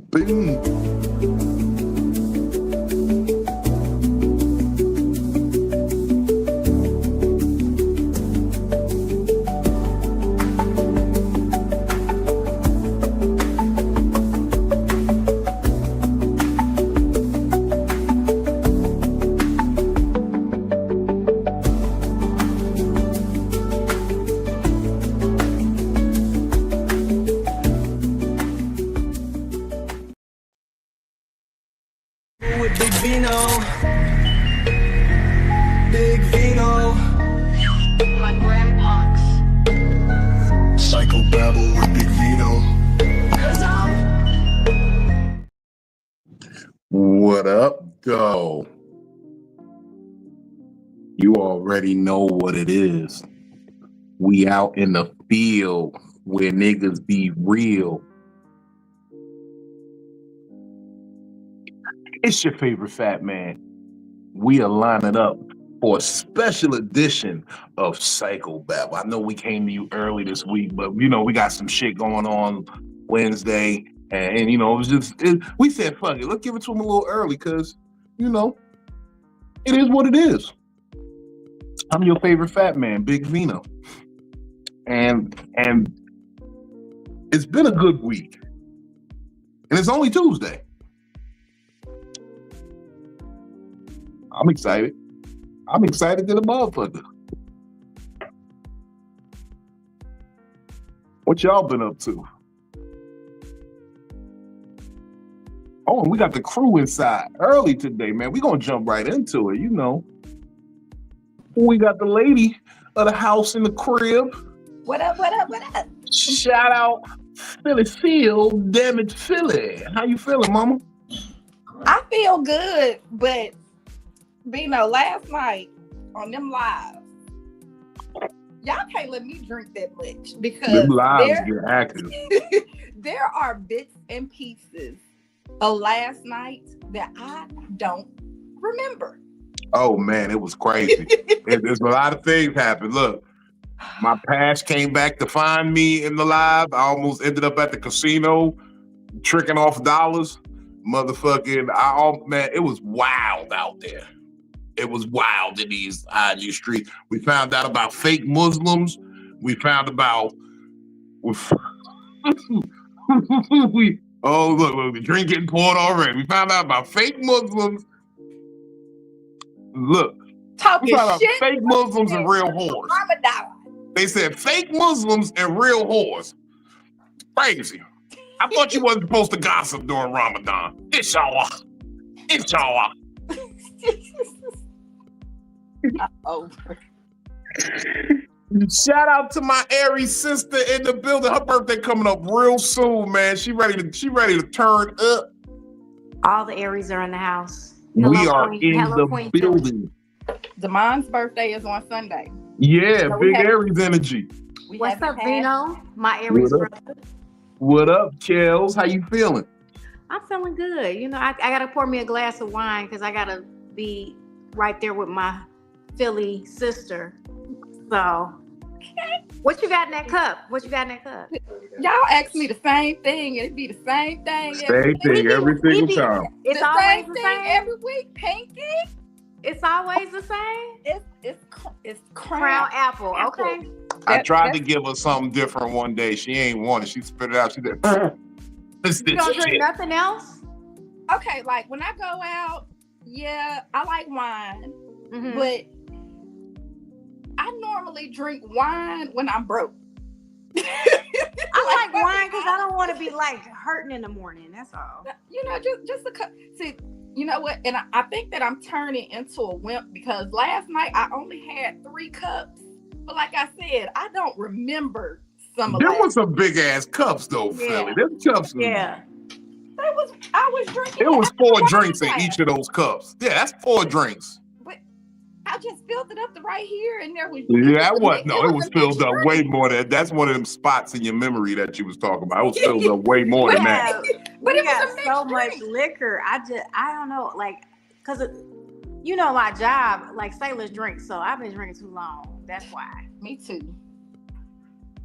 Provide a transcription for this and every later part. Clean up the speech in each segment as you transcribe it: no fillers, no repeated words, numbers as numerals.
Boom. With Big Vino, Big Vino, My grandpa's. Psycho-Babble with Big Vino. What up, though? You already know what it is. We out in the field where niggas be real. It's your favorite fat man. We are lining up for a special edition of Psycho-Babble. I know we came to you early this week, but you know, we got some shit going on Wednesday. And you know, we said, fuck it, let's give it to them a little early because, you know, it is what it is. I'm your favorite fat man, Big Vino. And it's been a good week. And it's only Tuesday. I'm excited. I'm excited to the motherfucker. What y'all been up to? Oh, and we got the crew inside early today, man. We gonna jump right into it, you know. We got the lady of the house in the crib. What up, what up, what up? Shout out Philly Phil, damn it, Philly. How you feeling, mama? I feel good, but Bino, last night on them lives, y'all can't let me drink that much because Them lives get active. there are bits and pieces of last night that I don't remember. Oh man, it was crazy. There's a lot of things happened. Look, my past came back to find me in the live. I almost ended up at the casino tricking off dollars. Motherfucking, man, it was wild out there. It was wild in these IG streets. We found out about fake Muslims. We found about look, the drink getting poured already. We found out about fake Muslims. Look, Talking we found out shit. fake Muslims and real whores. Ramadan. They said fake Muslims and real whores. Crazy. I thought you wasn't supposed to gossip during Ramadan. Inshallah. Inshallah. Oh. Shout out to my Aries sister in the building. Her birthday coming up real soon, man. She ready to turn up. All the Aries are in the house. We are in the building. Damon's birthday is on Sunday. Yeah, so big Aries energy. What's up, Vino? My Aries brother. What up, Kels? How you feeling? I'm feeling good. You know, I gotta pour me a glass of wine because I gotta be right there with my Philly sister. So, what you got in that cup? Y'all ask me the same thing, and it be the same thing. Same thing every single time. It's always the same every week. Pinky. It's always the same. It's Crown apple. Okay. I tried to give her something different one day. She ain't want it. She spit it out. She said, "You don't drink nothing else?" Okay, like when I go out, yeah, I like wine, but I normally drink wine when I'm broke. I like wine because I don't want to be like hurting in the morning. That's all. You know, just a cup. See, you know what? And I think that I'm turning into a wimp because last night I only had 3 cups. But like I said, I don't remember some of them. There was some big ass cups though, Philly. Them cups. Yeah. I was drinking. It was 4 drinks in each of those cups. Yeah, that's 4 drinks. But I just filled it up to right here, and there was. Yeah, it was filled up way more than that's one of them spots in your memory that you was talking about. It was filled up way more than that. But it was so much liquor. I don't know, like, cause you know my job, like sailors drink, so I've been drinking too long. That's why. Me too.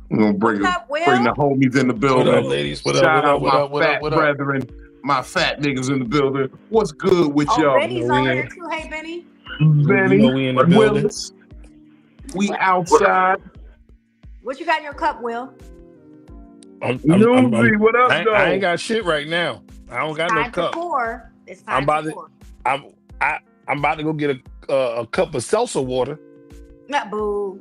We're gonna bring What's up, bring the Will? homies in the What building. up, ladies? What up? Shout What up? out What my up? What up? fat What up? brethren, my fat niggas in the building. What's good with Oh, y'all? Benny's You know, on we here in, too. Hey, Benny. you Benny, know we in the building. Willis, we outside. What you got in your cup, Will? Newsy, what up, though? I ain't got shit right now. I don't got no Time to cup. pour. It's I'm time about to to. pour. I'm about to go get a cup of salsa water. Not boo.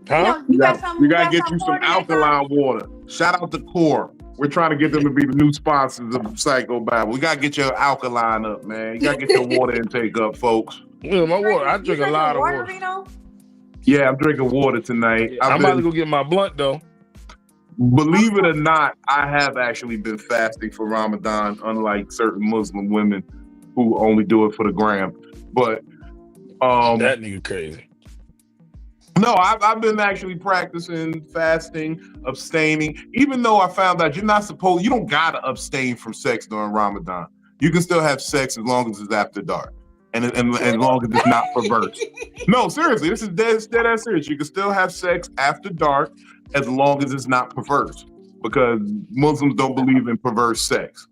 Huh? You got something. We gotta get you more some than that cup? alkaline water. Shout out to Core. We're trying to get them to be the new sponsors of Psycho-Babble. We gotta get your alkaline up, man. You gotta get your water intake up, folks. Yeah, my water. I You drink a drinking lot of water, water. Vito? Yeah, I'm drinking water tonight. Yeah, I'm about to go get my blunt though. Believe it or not, I have actually been fasting for Ramadan, unlike certain Muslim women who only do it for the gram. But That nigga crazy. no, I've been actually practicing fasting, abstaining. Even though I found out you don't gotta abstain from sex during Ramadan. You can still have sex as long as it's after dark, and as long as it's not perverse. No, seriously, this is dead ass serious. You can still have sex after dark as long as it's not perverse, because Muslims don't believe in perverse sex.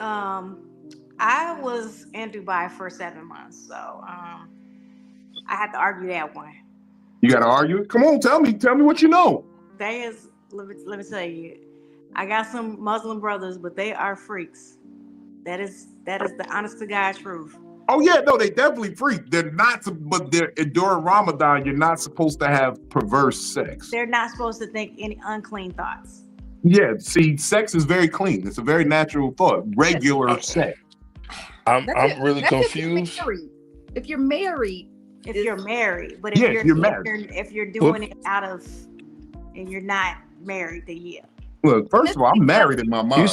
I was in Dubai for 7 months, so I had to argue that one. You gotta argue it. Come on, tell me what you know. Let me tell you, I got some Muslim brothers, but they are freaks. That is the honest to God truth. Oh yeah, no, they definitely freak. They're not, but during Ramadan, you're not supposed to have perverse sex. They're not supposed to think any unclean thoughts. Yeah, see, sex is very clean. It's a very natural thought. Regular sex. I'm really confused. If you're married, but if you're doing it out of, and you're not married, then yeah. Look, first of all, I'm married in my mind. You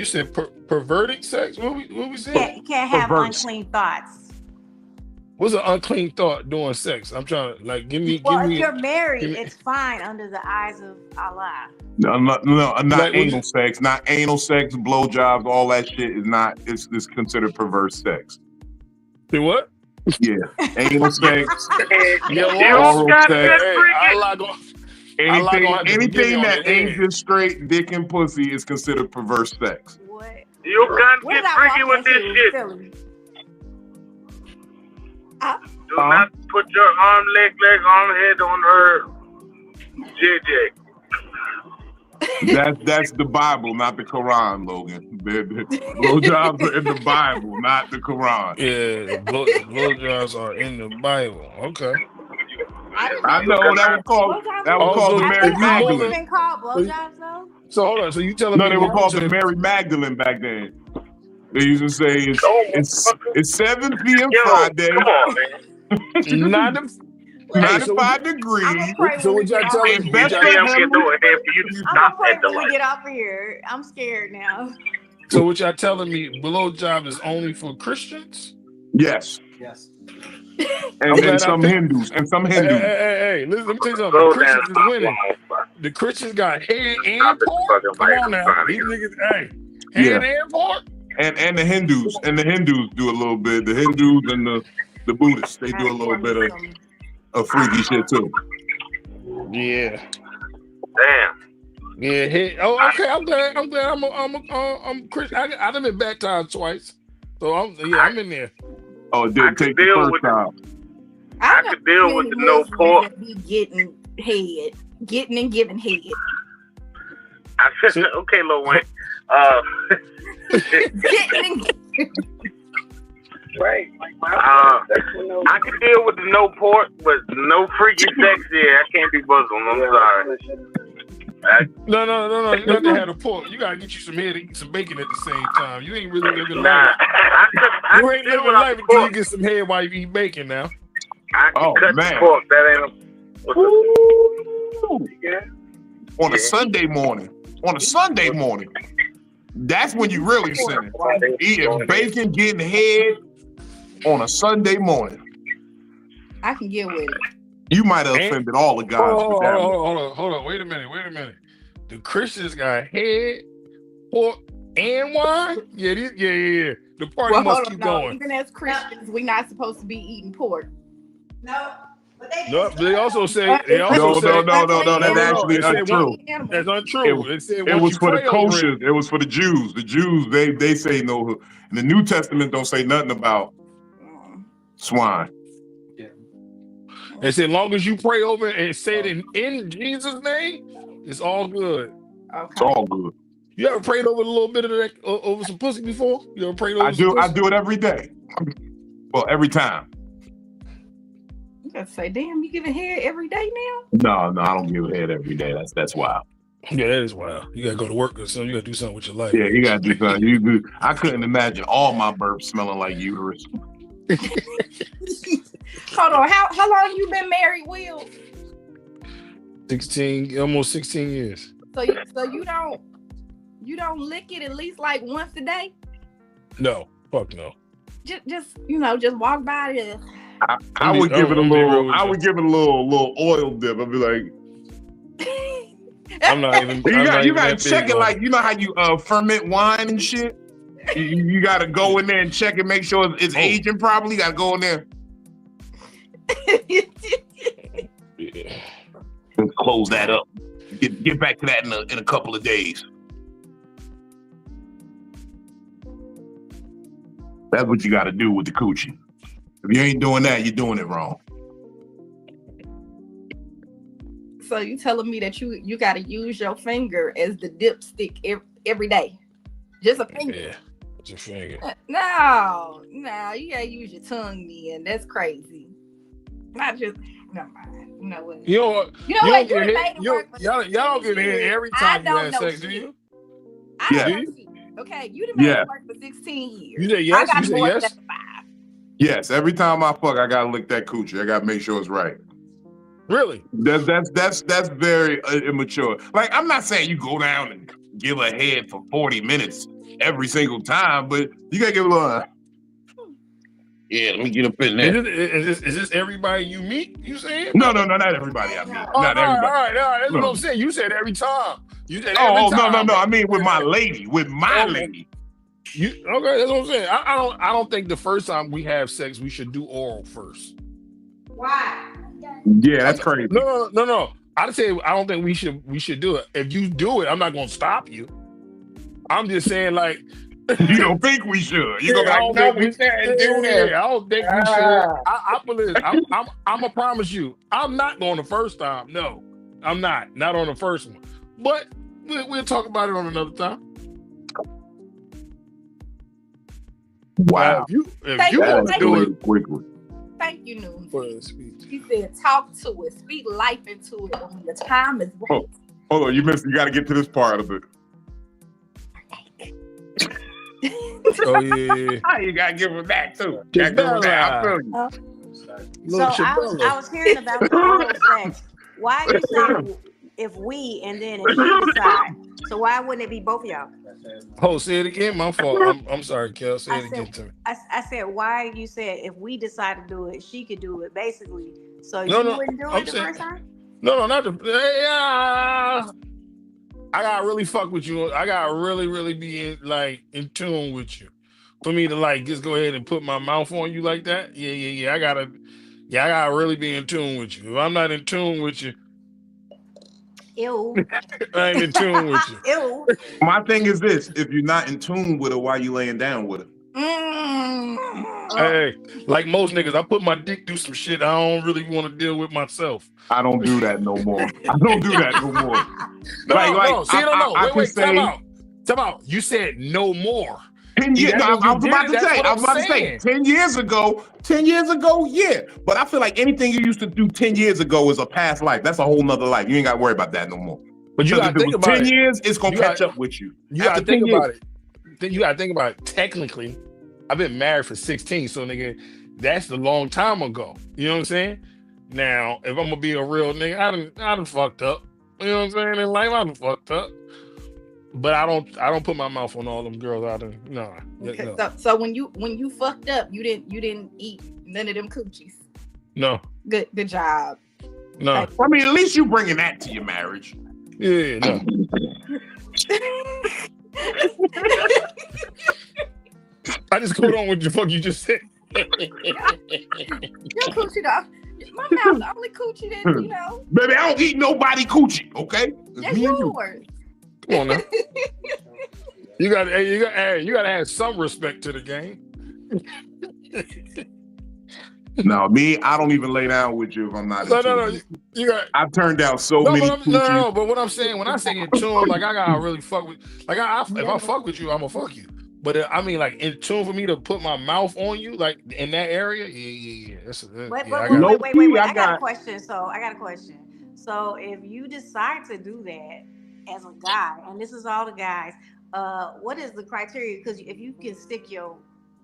said perverting sex? What we said? Yeah, you can't have Perverse. unclean thoughts. What's an unclean thought during sex? I'm trying to give me. If you're married, it's fine under the eyes of Allah. No, not Like, anal sex. Not anal sex, blowjobs, all that shit is not. It's considered perverse sex. Say what? Yeah, anal sex, Yeah, oral sex. Anything that ain't just straight dick and pussy is considered perverse sex. What? You can't What get did I freaky walk with this into, shit. Philly? Do not put your arm, leg, head on her JJ. That's the Bible, not the Quran, Logan. Blowjobs are in the Bible, not the Quran. Yeah, blowjobs are in the Bible. Okay. I know that was called the Mary Magdalene. Been called blowjobs though. So hold on. So you telling me? No, they were called the Mary Magdalene back then. They used to say it's 7 p.m. Friday. Come on, man. 95 degrees. So what y'all telling me? You damn get doing here for you to I'm stop gonna at the pray when we light. get off of here. I'm scared now. So what y'all telling me? Blowjob is only for Christians? Yes. And some Hindus. Hey, listen, let me tell you something. The Christians is winning. The Christians got head and pork. Come on now. These niggas, head and pork. And the Hindus. And the Hindus do a little bit. The Hindus and the Buddhists, they do a little bit of freaky shit too. Yeah. Damn. Yeah. Hey, okay. I'm glad. I'm Christian. I done been baptized twice, so I'm in there. Oh, it didn't take the first time. I could deal with the no pork. Getting and giving head. I said, okay, Lil Wayne. Right. I can deal with the no pork, but no freaky sex. Yeah, I can't be Muslim. I'm sorry. No. You got to have the pork. You gotta get you some head and eat some bacon at the same time. You ain't really living Nah, life. I You ain't living life until you get some head while you eat bacon now. I can cut man. the pork. That ain't On a Sunday morning. That's when you really sinning. Eating bacon, getting head on a Sunday morning. I can get with it. You might have offended all the guys with that one. Hold on. Wait a minute. The Christians got head, pork, and wine? Yeah. The party must keep going. Even as Christians, we're not supposed to be eating pork. No. No, they also say No. That's no, actually it said untrue. That's untrue. It said It once was you for the pray over koshers. It was for the Jews. The Jews, they say no. And the New Testament don't say nothing about swine. it said long as you pray over it and say it in Jesus' name, it's all good. It's all good. You ever prayed over a little bit of that over some pussy before? You ever prayed over I do it every day. Well, every time. You gotta say, damn, you giving head every day now? No, I don't give a head every day. That's wild. Yeah, that is wild. You gotta go to work or something. You gotta do something with your life. Yeah, you gotta do something. I couldn't imagine all my burps smelling like uterus. Hold on, how long you been married, Will? 16, almost 16 years. So you don't lick it at least like once a day? No, fuck no. Just walk by it. I would give it a little. I would give it a little oil dip. I'd be like, I'm not even. You gotta check it like you know how you ferment wine and shit. You gotta go in there and check it, make sure it's aging properly. You gotta go in there. Yeah. Close that up. Get back to that in a couple of days. That's what you got to do with the coochie. If you ain't doing that, you're doing it wrong. So you telling me that you got to use your finger as the dipstick every day? Just a finger? Yeah, just a finger. No, you gotta use your tongue, then. That's crazy. Not just. Never mind. You know what? You know what? Y'all don't get in every time you have sex, do you? I don't know shit. Okay, you done made it work for 16 years. You say yes? You say yes? Yes, every time I fuck, I gotta lick that coochie. I gotta make sure it's right. Really? That's very immature. Like, I'm not saying you go down and give a head for 40 minutes every single time, but you gotta give a little. Yeah, let me get up in there. Is this everybody you meet? You saying? No, not everybody I meet. Not everybody. All right. That's what I'm saying. You said every time. You said every time. No. I mean with my lady. With my lady. Okay, that's what I'm saying. I don't think the first time we have sex we should do oral first. Why? Yeah, that's crazy. No. I'd say I don't think we should do it. If you do it, I'm not gonna stop you. I'm just saying, like, you don't think we should. You go back. No, we can't do that. I don't think we should. I believe. I'm gonna promise you. I'm not going the first time. No, I'm not. Not on the first one. But we'll talk about it on another time. Wow. If you want to do it quickly. Thank you, Noon. For the speech. He said, "Talk to it, speak life into it when the time is right." Hold on, you got to get to this part of it. Oh yeah. You gotta give him that too. I feel you. So I was hearing about the oral sex. Why you say if we and then if you decide? So why wouldn't it be both of y'all? Oh, say it again. My fault. I'm sorry, Kel. Say it again to me. I said why you said if we decide to do it, she could do it basically. So you wouldn't do it the first time? No, not the. Yeah. I gotta really fuck with you. I gotta really be in tune with you. For me to just go ahead and put my mouth on you like that. Yeah. I gotta really be in tune with you. If I'm not in tune with you, ew. I ain't in tune with you. Ew. My thing is this: if you're not in tune with her, why you laying down with her? Hey, like most niggas, I put my dick through some shit I don't really want to deal with myself. I don't do that no more. Wait, time out. You said no more. 10 years. I was about to say 10 years ago, yeah. But I feel like anything you used to do 10 years ago is a past life. That's a whole nother life. You ain't got to worry about that no more. But you got to think about 10 years, it's going to catch up with you. You got to think about it. Then you got to think about it. Technically, I've been married for 16, so nigga, that's a long time ago. You know what I'm saying? Now, if I'm gonna be a real nigga, I done fucked up. You know what I'm saying? In life, I done fucked up. But I don't put my mouth on all them girls out there. No. Okay, no. So when you fucked up, you didn't eat none of them coochies. No. Good job. No. I mean, at least you bringing that to your marriage. Yeah. No. I just go on with the fuck you just said. Your coochie My mouth the only coochie that, you know, Baby, I don't eat nobody coochie, okay? It's that's me and you. yours. Come on now. You got to have some respect to the game. No, me, I don't even lay down with you if I'm not. No. You got. I've turned down so many coochies. No. But what I'm saying, when I say in tune, like I gotta really fuck with, like if I fuck with you, I'm gonna fuck you. But I mean, like in tune for me to put my mouth on you, like in that area, yeah. Wait, I got a question. So if you decide to do that as a guy, and this is all the guys, what is the criteria? Because if you can stick your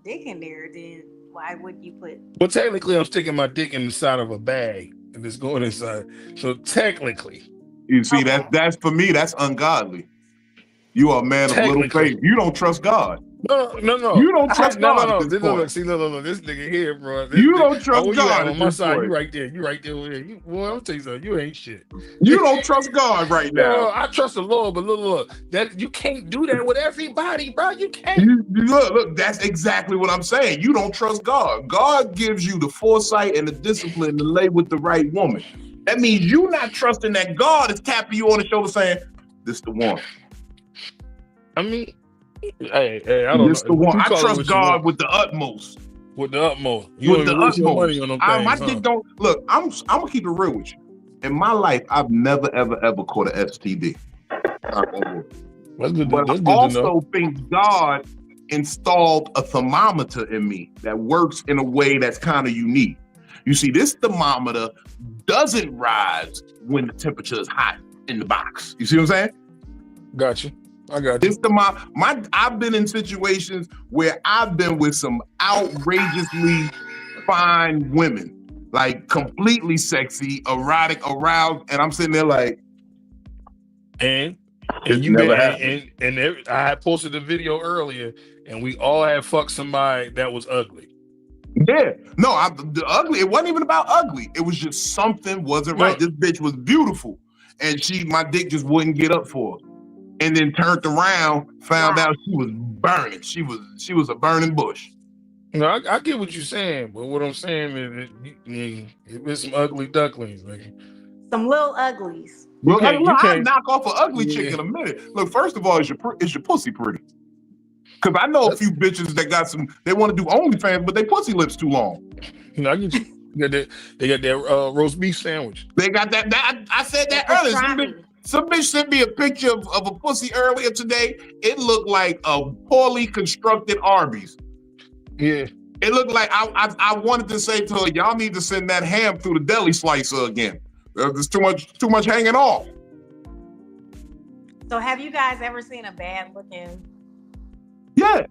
dick in there, then why wouldn't you put? Well, technically, I'm sticking my dick inside of a bag and it's going inside. So technically, you see, that's for me, that's ungodly. You are a man of little faith. You don't trust God. No. You don't trust God. No. Look, this nigga here, bro. You don't trust God. On my side, you right there. You right there with it. Well, I'm tell you something. You ain't shit. You don't trust God right now. No, I trust the Lord, but look, that you can't do that with everybody, bro. You can't. Look, that's exactly what I'm saying. You don't trust God. God gives you the foresight and the discipline to lay with the right woman. That means you not trusting that God is tapping you on the shoulder saying, "This is the one." I mean, hey, I don't know. The one. I trust God with the utmost. With the utmost. You with the utmost. Money on them things, my dick don't look. I'm gonna keep it real with you. In my life, I've never ever caught an STD. That's good. But I also think God installed a thermometer in me that works in a way that's kind of unique. You see, this thermometer doesn't rise when the temperature is hot in the box. You see what I'm saying? Gotcha. I got you. I've been in situations where I've been with some outrageously fine women, like completely sexy, erotic, aroused, and I'm sitting there like, and you never happened. And I had posted a video earlier, and we all had fucked somebody that was ugly. Yeah, no, the ugly. It wasn't even about ugly. It was just something wasn't right. This bitch was beautiful, and my dick just wouldn't get up for her. And then turned around, found out she was burning. She was a burning bush. No, I get what you're saying, but what I'm saying is it's some ugly ducklings, man. Some little uglies. Well, I'll knock off an ugly chick in a minute. Look, first of all, is your pussy pretty? Because I know a few bitches that got they want to do OnlyFans, but their pussy lips too long. I get you. They got that roast beef sandwich. They got that. I said that earlier. Some bitch sent me a picture of a pussy earlier today. It looked like a poorly constructed Arby's. Yeah. It looked like I wanted to say to her, y'all need to send that ham through the deli slicer again. There's too much hanging off. So have you guys ever seen a bad looking? Yeah.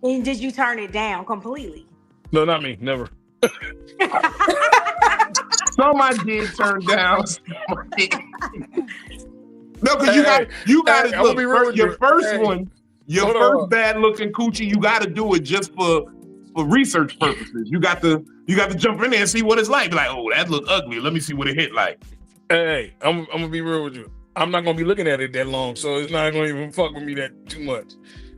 And did you turn it down completely? No, not me. Never. Some I did turn down. No, because you got to look. Your first bad looking coochie, you got to do it just for research purposes. You got to jump in there and see what it's like. Like, oh, that look ugly. Let me see what it hit like. Hey, I'm gonna be real with you. I'm not gonna be looking at it that long, so it's not gonna even fuck with me that too much.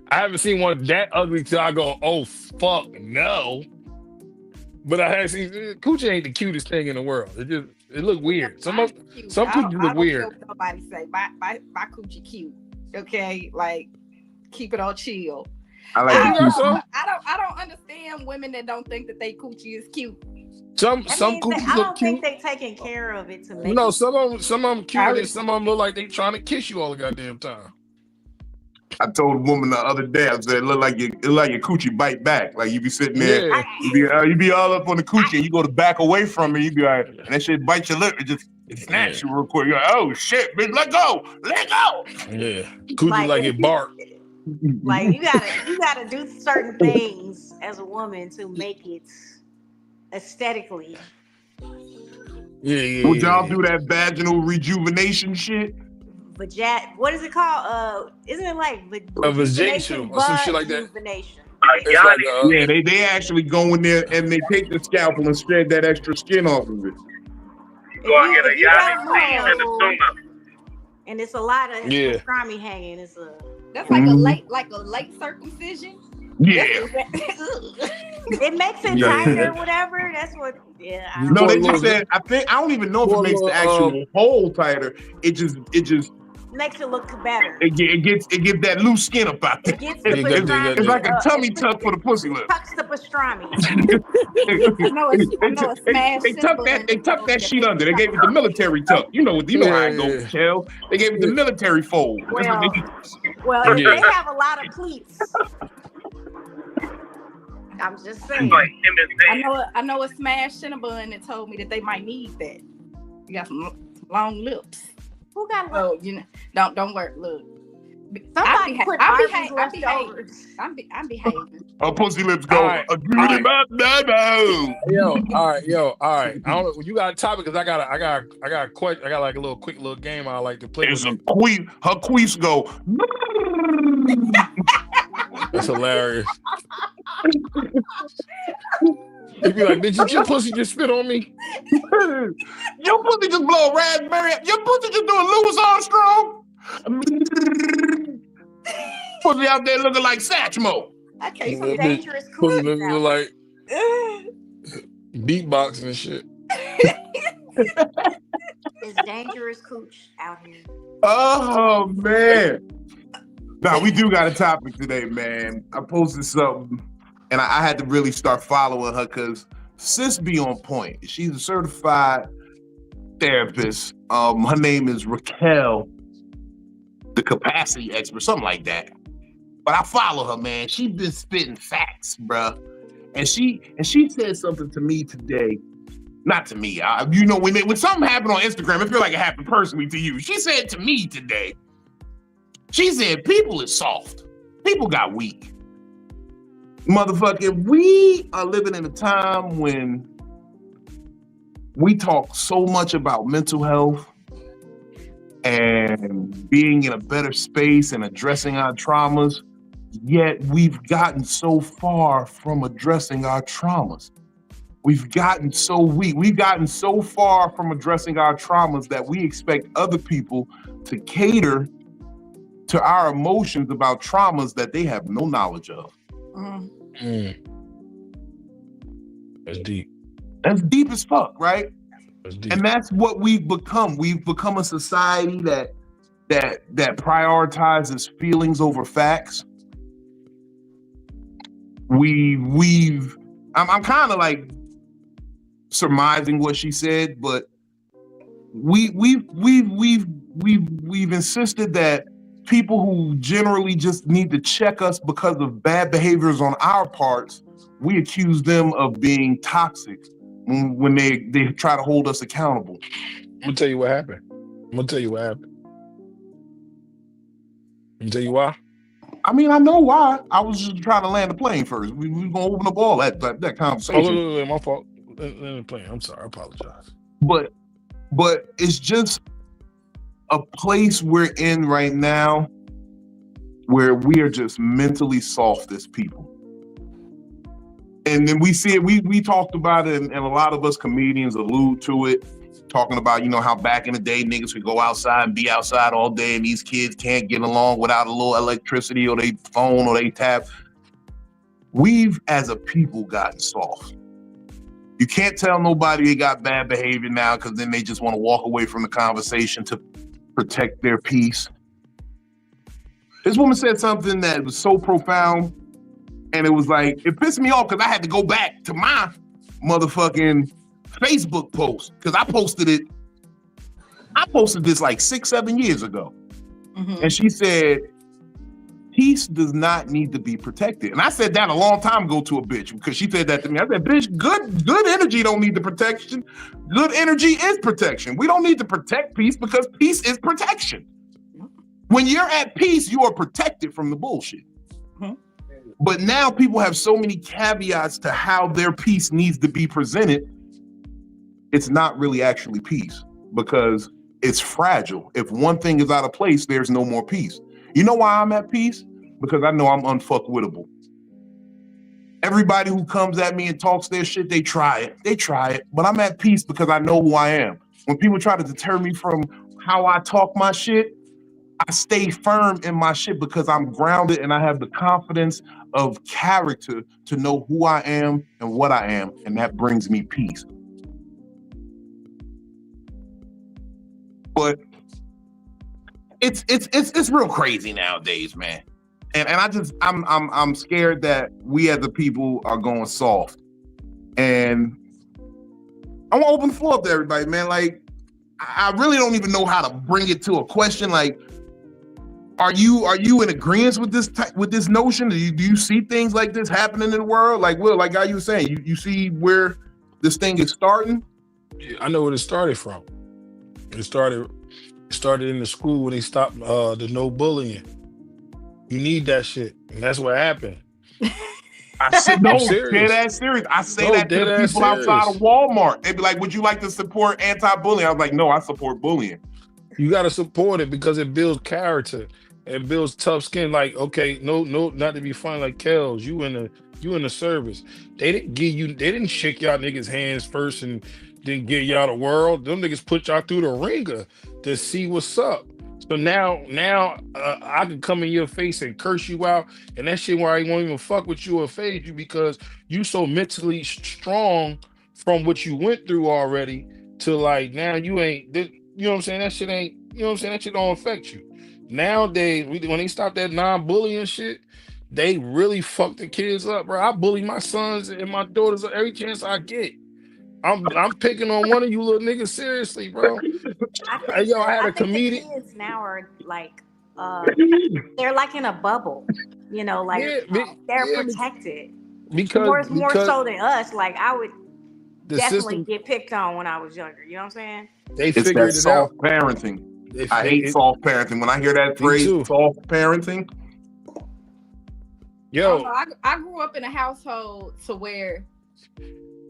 I haven't seen one that ugly till I go, oh fuck no. But I have seen coochie ain't the cutest thing in the world. It look weird. Some coochie look weird. Nobody say my coochie cute. Okay, like keep it all chill. I don't understand women that don't think that they coochie is cute. Some coochies look cute. I don't think they taking care of it to make. No, some of them cute, and some of them look like they trying to kiss you all the goddamn time. I told a woman the other day, I said, it look like your coochie bite back. Like you be sitting there, you be all up on the coochie, and you go to back away from it, you be like, and that shit bite your lip, it snaps you real quick. You're like, oh shit, bitch, let go. Yeah, coochie like it bark. Like you gotta do certain things as a woman to make it aesthetically. Yeah. Would y'all do that vaginal rejuvenation shit? What is it called? Isn't it like vagination or some shit like that? Yeah, they actually go in there and they take the scalpel and shred that extra skin off of it. And it's a lot of pastrami hanging. That's like a late circumcision. Yeah. It makes it tighter or whatever. That's what. Yeah. I don't No, know. they just said. I don't even know if it makes the actual hole tighter. It just makes it look better. It gets that loose skin up out there. It gets the pastrami. It's like a tummy tuck for the pussy lip. Tucks the pastrami. They tucked that sheet under. They gave it the military tuck. You know how it goes, Kel. They gave it the military fold. Well, if they have a lot of pleats. I'm just saying. I know a smashed Cinnabon that told me that they might need that. You got some long lips. Who got lips? Oh, you know, don't work. Look, somebody put I'm behaving. Her pussy lips go. All right. I don't know. You got a topic because I got a question. I got like a quick little game I like to play. There's a queen. Her queefs go. That's hilarious. They'd be like, did your pussy just spit on me? Your pussy just blow a raspberry. Your pussy just do a Louis Armstrong. Pussy out there looking like Satchmo. Okay, some dangerous cooch. Look like beatboxing and shit. It's dangerous cooch out here. Oh, man. Now, we do got a topic today, man. I posted something, and I had to really start following her because sis be on point. She's a certified therapist. Her name is Raquel, the capacity expert, something like that. But I follow her, man. She's been spitting facts, bruh. And she said something to me today. Not to me. When something happened on Instagram, it feel like it happened personally to you. She said to me today, she said, people is soft. People got weak. Motherfucker, we are living in a time when we talk so much about mental health and being in a better space and addressing our traumas, yet we've gotten so far from addressing our traumas. We've gotten so weak. We've gotten so far from addressing our traumas that we expect other people to cater to our emotions about traumas that they have no knowledge of. That's deep. That's deep as fuck, right? That's deep. And that's what we've become. We've become a society that prioritizes feelings over facts. I'm kind of like surmising what she said, but we've insisted that people who generally just need to check us because of bad behaviors on our parts, we accuse them of being toxic when they try to hold us accountable. I'm gonna tell you what happened. You tell you why? I mean, I know why. I was just trying to land the plane first. We gonna open up all that conversation. Oh, my fault. Land the plane. I'm sorry. I apologize. But it's just a place we're in right now where we are just mentally soft as people. And then we see it, we talked about it, and a lot of us comedians allude to it, talking about, how back in the day niggas could go outside and be outside all day and these kids can't get along without a little electricity or they phone or they tab. We've, as a people, gotten soft. You can't tell nobody they got bad behavior now because then they just want to walk away from the conversation to protect their peace. This woman said something that was so profound, and it was like, it pissed me off because I had to go back to my motherfucking Facebook post because I posted this like 6-7 years ago. Mm-hmm. And she said, peace does not need to be protected. And I said that a long time ago to a bitch because she said that to me. I said, bitch, good energy don't need the protection. Good energy is protection. We don't need to protect peace because peace is protection. When you're at peace, you are protected from the bullshit. Mm-hmm. But now people have so many caveats to how their peace needs to be presented. It's not really actually peace because it's fragile. If one thing is out of place, there's no more peace. You know why I'm at peace? Because I know I'm unfuckwittable. Everybody who comes at me and talks their shit, they try it. But I'm at peace because I know who I am. When people try to deter me from how I talk my shit, I stay firm in my shit because I'm grounded and I have the confidence of character to know who I am and what I am, and that brings me peace. But it's real crazy nowadays, man. And I'm scared that we as a people are going soft. And I want to open the floor up to everybody, man. Like, I really don't even know how to bring it to a question. Like, are you in agreement with this notion? Do you see things like this happening in the world? Like, Will, like how you were saying, you see where this thing is starting? Yeah, I know where it started from. It started in the school when they stopped the no bullying. You need that shit, and that's what happened. I said no, dead ass serious. I say that to the people outside of Walmart. They'd be like, "Would you like to support anti-bullying?" I was like, "No, I support bullying." You got to support it because it builds character. It builds tough skin. Like, okay, no, not to be funny. Like, Kels, you in the service. They didn't shake y'all niggas' hands first and then get y'all the world. Them niggas put y'all through the ringer to see what's up. So now I can come in your face and curse you out, and that shit where I won't even fuck with you or phase you because you so mentally strong from what you went through already to like now you ain't. You know what I'm saying? That shit ain't. You know what I'm saying? That shit don't affect you. Nowadays, when they stop that non-bullying shit, they really fuck the kids up, bro. I bully my sons and my daughters every chance I get. I'm picking on one of you little niggas seriously, bro. I had a comedic. The kids now are like, they're like in a bubble, you know, like they're protected. Because more so than us. Like I would definitely system, get picked on when I was younger. You know what I'm saying? They figured it out. Soft parenting. I hate soft parenting. When I hear that phrase, soft parenting. Yo, I grew up in a household to where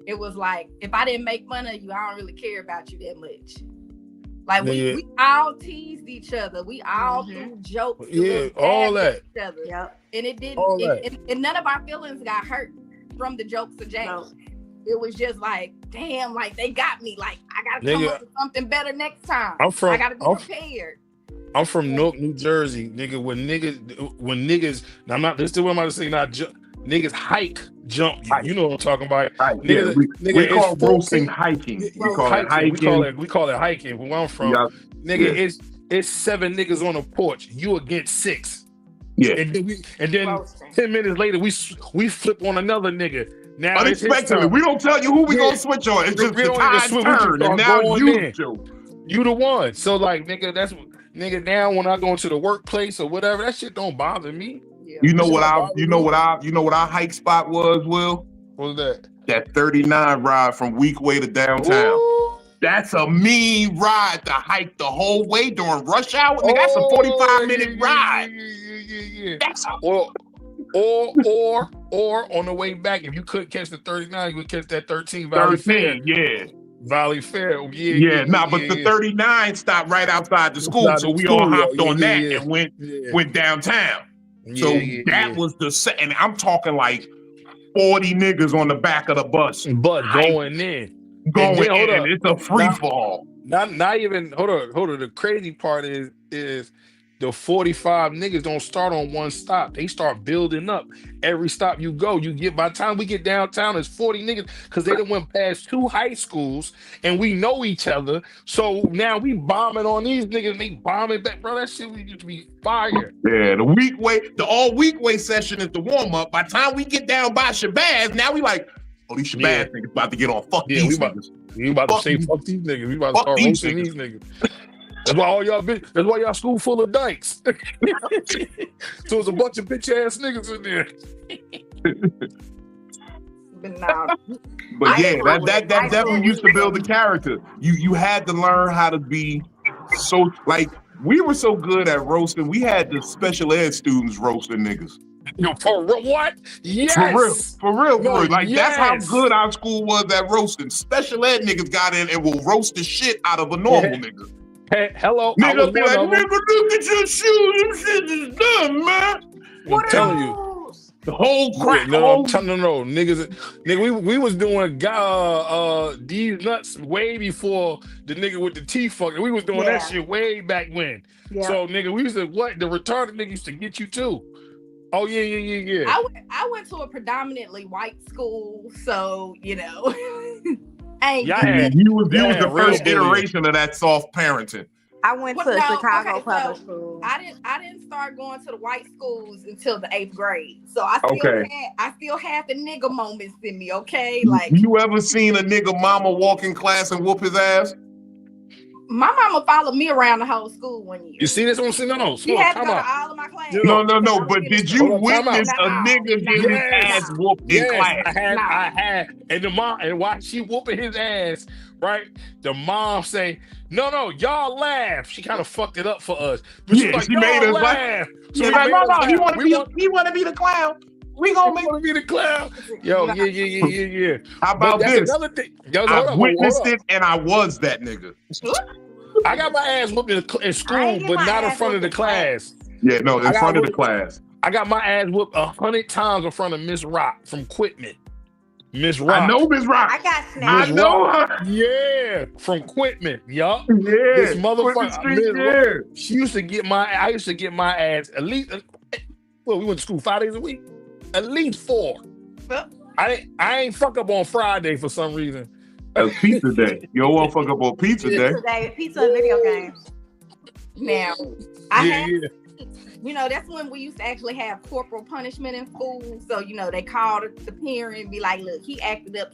it was like, if I didn't make fun of you, I don't really care about you that much. Like we all teased each other. We all threw jokes. Yeah, all that. Each other. Yep. And it didn't. And none of our feelings got hurt from the jokes of James. No. It was just like, damn, like they got me. Like I gotta come up with something better next time. I gotta be prepared. I'm from Newark, New Jersey, nigga. When niggas, now I'm not. This is what I'm about to say. Not niggas hike, jump. You know what I'm talking about. Nigga, we call roasting hiking. We call it hiking. We call it hiking. Where I'm from, nigga, it's 7 niggas on a porch. You against 6. Yeah. And then 10 minutes later, we flip on another nigga. Now unexpectedly, we don't tell you who we gonna switch on. It's just the tide turn, and now you the one. So like, nigga, now when I go into the workplace or whatever, that shit don't bother me. Yeah. You know what our hike spot was, Will? What was that? That 39 ride from Weekway to downtown. Ooh. That's a mean ride to hike the whole way during rush hour. Nigga, that's a 45-minute ride. Yeah. That's or on the way back, if you couldn't catch the 39, you would catch that 13 Valley Fair. Yeah. Valley Fair. But the 39 stopped right outside the school, so we all hopped on that and went downtown. That was the set, and I'm talking like 40 niggas on the back of the bus. But going in. It's a free fall. Not even hold on. The crazy part is the 45 niggas don't start on one stop. They start building up. Every stop you go, by the time we get downtown, it's 40 niggas because they done went past 2 high schools and we know each other. So now we bombing on these niggas and they bombing back. Bro, that shit used to be fire. Yeah, the all Weekway session is the warm up. By the time we get down by Shabazz, now we like, oh, these Shabazz niggas about to get on. Fuck these niggas. We about to say fuck these niggas. We about to start roasting these niggas. That's why y'all school full of dykes. So it's a bunch of bitch ass niggas in there. But that definitely used to build the character. You had to learn how to be so like we were so good at roasting. We had the special ed students roasting niggas. Yo, for real? What? Yes. For real. Like that's how good our school was at roasting. Special ed niggas got in and will roast the shit out of a normal nigga. Hey, hello. Nigga be like, nigga, look at your shoes. This shit is done, man. I'm telling you. The whole crack. No, niggas. Nigga, we was doing these nuts way before the nigga with the teeth fucking. We was doing that shit way back when. Yeah. So nigga, we used to the retarded nigga used to get you too. Oh yeah. I went to a predominantly white school, so you know. You was the first iteration of that soft parenting. I went to Chicago public school. I didn't start going to the white schools until the 8th grade. So I still had the nigga moments in me, okay? Like, you ever seen a nigga mama walk in class and whoop his ass? My mama followed me around the whole school one year. You see this one? No. She had to go to all of my classes. No. But did you witness a nigga get his ass whooped in class? I had. And the mom, and while she whooping his ass, right? The mom say, no, y'all laugh. She kind of fucked it up for us. But she made us laugh. So no, he want to be the clown. We gonna make be the clown. Yo, yeah. How about this? Another thing. I witnessed it, and I was that nigga. I got my ass whooped in school, but not in front of the class. Yeah, no, in front of the class. I got my ass whooped 100 times in front of Miss Rock from Quitman. Miss Rock. I know Miss Rock. I got snapped. I know her. Yeah, from Quitman. Yup. Yeah. This motherfucker. Yeah. She used to get I used to get my ass at least. Well, we went to school 5 days a week. At least 4. I ain't fuck up on Friday for some reason. That was pizza day. You don't want to fuck up on pizza day. Pizza and video games. Now, that's when we used to actually have corporal punishment in school. So, they called the parent and be like, look, he acted up.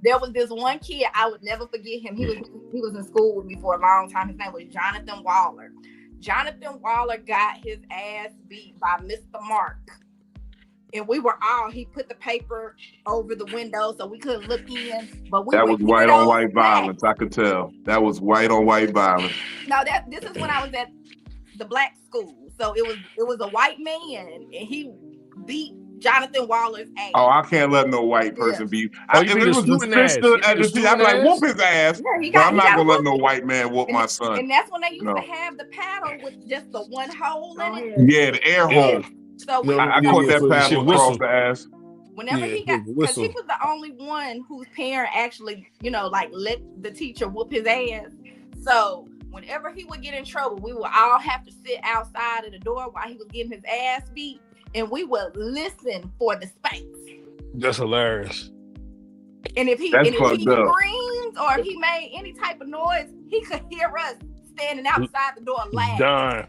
There was this one kid, I would never forget him. He was in school with me for a long time. His name was Jonathan Waller. Jonathan Waller got his ass beat by Mr. Mark. And he put the paper over the window so we couldn't look in. But that was white on white violence. I could tell. That was white on white violence. No, this is when I was at the black school. So it was a white man, and he beat Jonathan Waller's ass. Oh, I can't let no white person beat. If it was a sister at the I'd be like, whoop his ass. Yeah, but I'm not gonna let no white man whoop my son. And that's when they used to have the paddle with just the one hole in it. Yeah, the air hole. So I caught that paddle across the ass. Whenever he got, because he was the only one whose parent actually, let the teacher whoop his ass. So whenever he would get in trouble, we would all have to sit outside of the door while he was getting his ass beat, and we would listen for the spanks. That's hilarious. And if he screamed or if he made any type of noise, he could hear us standing outside the door laughing. Done.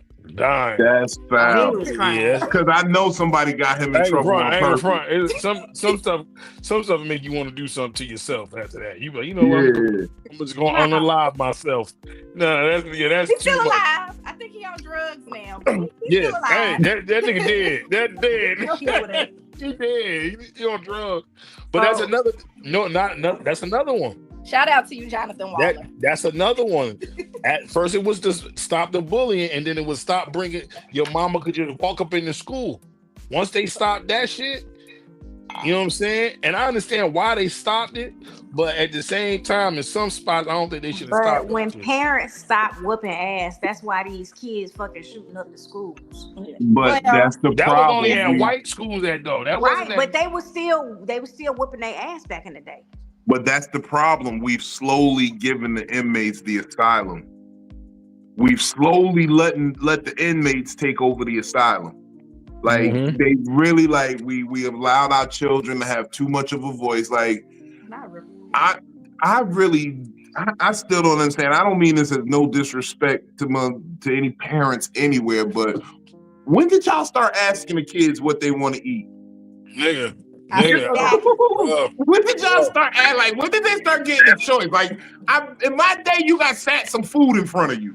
That's foul. Yeah, because I know somebody got him in trouble on purpose. Some stuff make you want to do something to yourself after that. You know what? I'm just gonna unalive myself. No, that's he's still alive. I think he on drugs now. He's still alive. Hey, that nigga dead. That dead. He dead. He on drugs. But that's another. That's another one. Shout out to you, Jonathan Waller. That's another one. At first, it was to stop the bullying, and then it was stop bringing your mama could just walk up in the school. Once they stopped that shit, you know what I'm saying? And I understand why they stopped it, but at the same time, in some spots, I don't think they should have stopped it. But when parents stop whooping ass, that's why these kids fucking shooting up the schools. But that's the problem. That was only at white schools though. That right, but they were still whooping their ass back in the day. But that's the problem. We've slowly given the inmates the asylum. We've slowly let the inmates take over the asylum. Like they really we have allowed our children to have too much of a voice. Like not really. I still don't understand. I don't mean this as no disrespect to any parents anywhere, but when did y'all start asking the kids what they want to eat? Nigga. When did y'all start acting when did they start getting a choice? Like in my day, you got some food in front of you.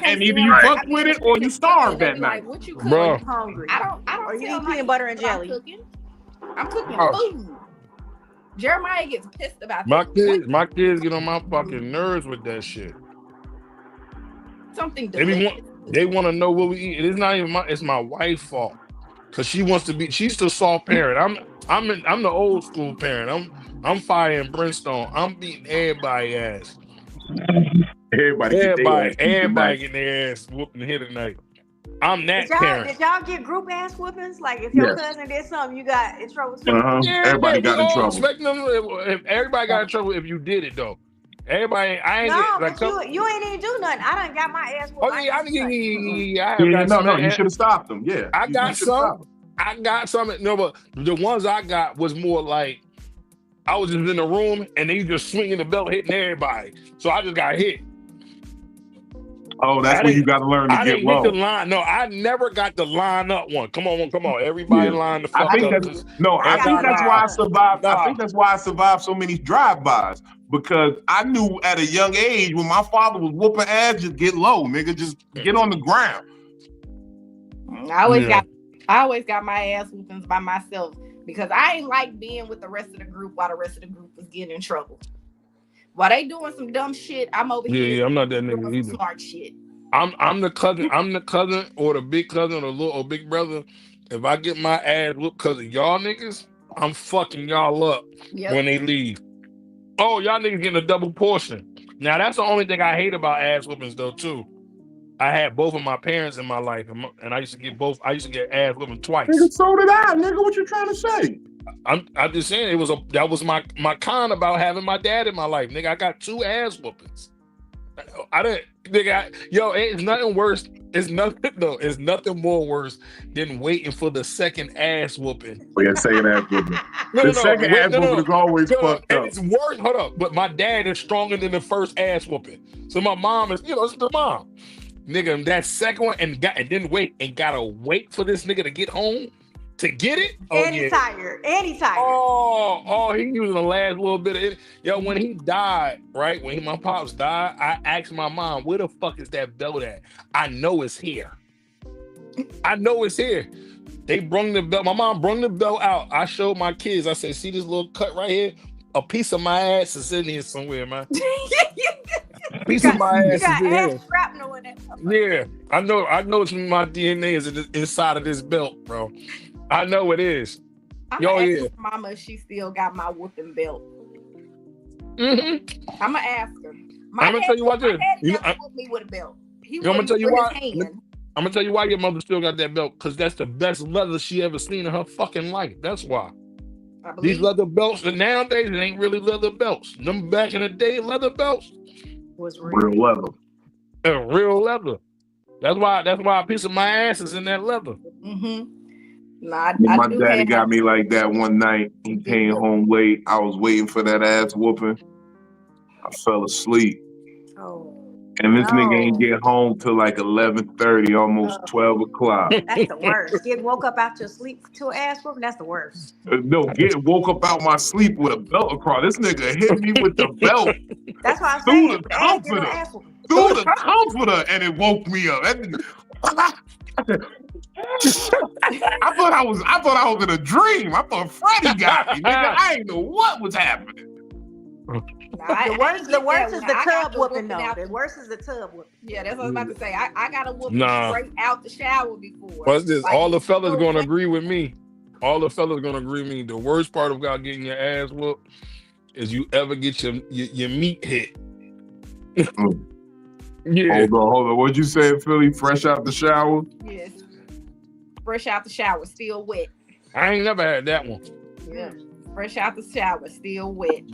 And either you fuck with it or you starve that night. What you cooking? Bro. Hungry. I don't or you eat peanut butter and jelly. I'm cooking food. Jeremiah gets pissed about my kids get on my fucking nerves with that shit. Something delicious. They want to know what we eat. It's not even it's my wife's fault. Cause she's the soft parent. I'm the old school parent. I'm fire and brimstone. I'm beating everybody's ass. Everybody getting their ass getting their ass whooped in here tonight. I'm that Did parent. y'all get group ass whoopings? Like if your cousin did something, you got in trouble too? Yeah, Everybody we got in all trouble. expect them. If everybody got in trouble if you did it though. Everybody, I ain't No, get like. but you ain't even do nothing. I done got my ass whooped. Oh yeah, I have Yeah, got no, you should have stopped them. Yeah, I you got should've stopped some. 'em. I got some. No, but the ones I got was more like I was just in the room and they just swinging the belt, hitting everybody. So I just got hit. Oh, that's when you got to learn to I get didn't hit the low. line. No, I never got the line up one. Come on. Everybody line the I fuck think up. that's I got think the that's line why I up. survived. I Nah. think that's why I survived so many drive-bys because I knew at a young age when my father was whooping ass, just get low, nigga, just get on the ground. I always got my ass whoopings by myself because I ain't like being with the rest of the group while the rest of the group was getting in trouble. While they doing some dumb shit, I'm over here. Yeah, I'm not that nigga doing either. some smart shit. I'm the cousin. I'm the cousin or the big cousin or little or big brother. If I get my ass whooped because of y'all niggas, I'm fucking y'all up when they leave. Oh, y'all niggas getting a double portion. Now that's the only thing I hate about ass whoopings though too. I had both of my parents in my life, and I used to get both. I used to get ass whooping twice. Nigga, so did I, nigga. What you trying to say? I'm just saying that was my con about having my dad in my life, nigga. I got 2 ass whoopings. I didn't, nigga. It's nothing worse. It's nothing more worse than waiting for the second ass whooping. Oh, yeah, second ass whooping. The second ass whooping is always fucked up. It's worse. Hold up, but my dad is stronger than the first ass whooping. So my mom is, it's the mom. Nigga, that second one and didn't wait and gotta wait for this nigga to get home to get it. And he tired. Oh, he using the last little bit of it. Yo, when he died, right? When my pops died, I asked my mom, where the fuck is that belt at? I know it's here. They brung the belt. My mom brung the belt out. I showed my kids. I said, see this little cut right here? A piece of my ass is in here somewhere, man. A piece of my ass is in here. Yeah, I know it's my DNA is inside of this belt, bro. I know it is. I'm gonna ask my mama if she still got my whooping belt. I'm gonna ask her. I'm gonna tell you what this. Whooped me with a belt. I'm gonna tell you why. I'm gonna tell you why your mother still got that belt, because that's the best leather she ever seen in her fucking life. That's why. These leather belts, and nowadays it ain't really leather belts. Them back in the day, leather belts was real leather. Real leather. That's why a piece of my ass is in that leather. My daddy got me like that one night. He came home late. I was waiting for that ass whooping. I fell asleep. And this nigga ain't get home till like 11:30, almost 12 o'clock. That's the worst. Get woke up out your sleep to an ass whooping. That's the worst. No, get woke up out my sleep with a belt across. This nigga hit me with the belt. That's why I'm through saying. the comforter. Through the comforter, and it woke me up. I thought I was in a dream. I thought Freddie got me. Nigga, I didn't know what was happening. The worst is the tub whooping though. The worst is the tub whooping. Yeah, that's what I was about to say. I got a whooping straight out the shower before. What's this? Like, all the fellas gonna agree with me. The worst part about getting your ass whooped is you ever get your meat hit. Yeah. Hold on. What'd you say, Philly? Fresh out the shower? Yes. Fresh out the shower, still wet. I ain't never had that one. Yeah. Fresh out the shower, still wet.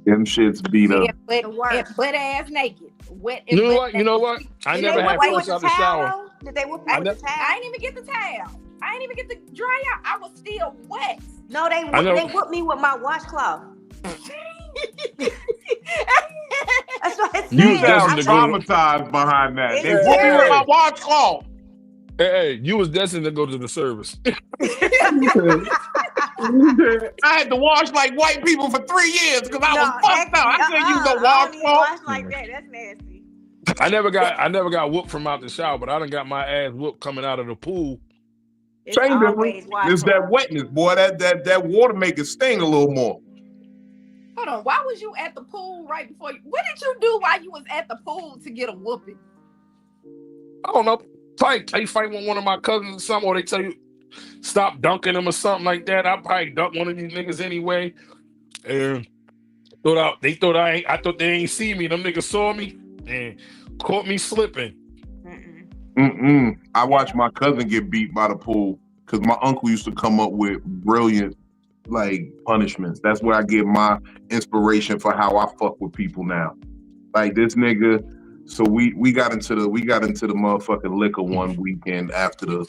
Them shits beat up. Butt ass naked. Wet and You know what? I never had fresh out the shower. Did they whoop you with the towel? I didn't even get the towel. I didn't even get the dry out. I was still wet. No, they whooped me with my washcloth. That's what I said. You sound traumatized behind that. They whooped me with my washcloth. Hey, you was destined to go to the service. I had to wash like white people for 3 years because I was fucked up. I couldn't use the washcloth. Wash like that. That's nasty. I never got whooped from out the shower, but I done got my ass whooped coming out of the pool. Same difference. It's that wetness, boy. That water make it sting a little more. Hold on. Why was you at the pool right before you? What did you do while you was at the pool to get a whooping? I don't know. Probably fight with one of my cousins or something, or they tell you stop dunking them or something like that. I probably dunk one of these niggas anyway. And I thought they ain't see me. Them niggas saw me and caught me slipping. I watched my cousin get beat by the pool because my uncle used to come up with brilliant like punishments. That's where I get my inspiration for how I fuck with people now. Like this nigga. So we got into the motherfucking liquor one weekend after the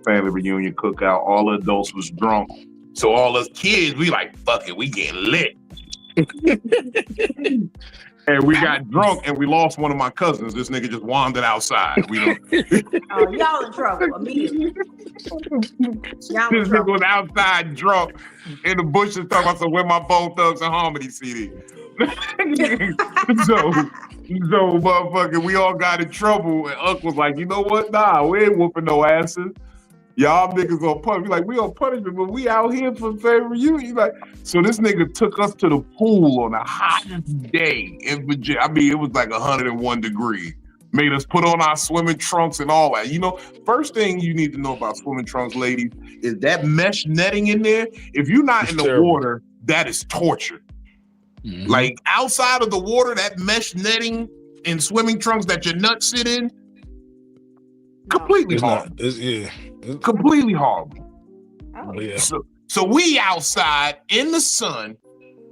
family reunion cookout. All the adults was drunk. So all us kids, we like, fuck it, we getting lit. And we got drunk and we lost one of my cousins. This nigga just wandered outside. We don't. Oh, y'all in trouble immediately. This nigga was outside drunk in the bushes talking about some Where My Bone Thugs and Harmony CD. so motherfucker, we all got in trouble and Unc was like, you know what? Nah, we ain't whooping no asses. Y'all niggas on punishment. Like, we on punishment, but we out here for family reunion. Like, so this nigga took us to the pool on the hottest day in Virginia. I mean, it was like 101 degrees. Made us put on our swimming trunks and all that. You know, first thing you need to know about swimming trunks, ladies, is that mesh netting in there. If you're not in the water, that is torture. Mm-hmm. Like, outside of the water, that mesh netting in swimming trunks that your nuts sit in, completely horrible. Completely horrible. Oh, yeah. So we outside in the sun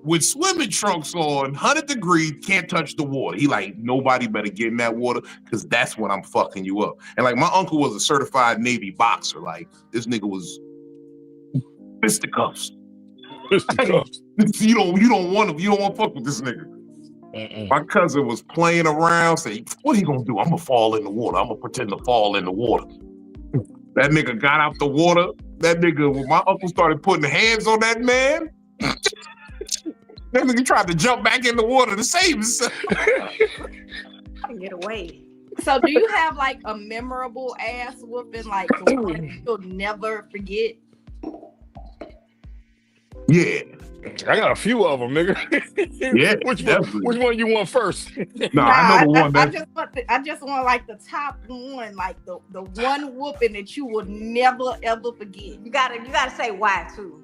with swimming trunks on, 100 degrees, can't touch the water. He like, nobody better get in that water because that's when I'm fucking you up. And like, my uncle was a certified Navy boxer. Like, this nigga was fisticuffs. You don't want to fuck with this nigga. My cousin was playing around, saying, what he gonna do? I'm gonna fall in the water. I'm gonna pretend to fall in the water. That nigga got out the water. When my uncle started putting hands on that man, that nigga tried to jump back in the water to save himself. Get away. So do you have like a memorable ass whooping, like the one you'll never forget? Yeah. I got a few of them, nigga. Yeah, which one you want first? Nah, I know the one. I just want like the top one, like the one whooping that you will never ever forget. You gotta say why too.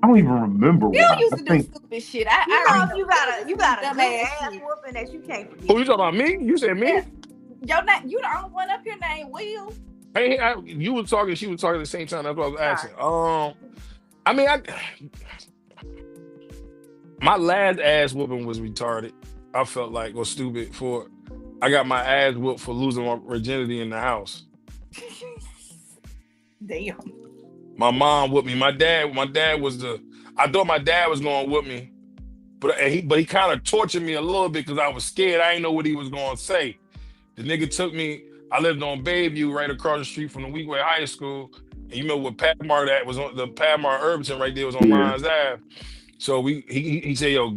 I don't even remember. You used to do stupid shit. You got a good ass whooping that you can't forget. Who you talking about? Me? You said me? Yeah. You the only one up here named Will. Hey, you were talking. She was talking at the same time. That's what I was asking. I mean, my last ass whooping was retarded. I felt like was stupid for. I got my ass whooped for losing my virginity in the house. Damn. My mom whooped me. My dad was I thought my dad was going to whoop me, but he kind of tortured me a little bit because I was scared. I didn't know what he was going to say. The nigga took me. I lived on Bayview, right across the street from the Weekway High School. And you know what Padmar that was on the Padmar Irvington right there was on Lions Ave. So he said, yo,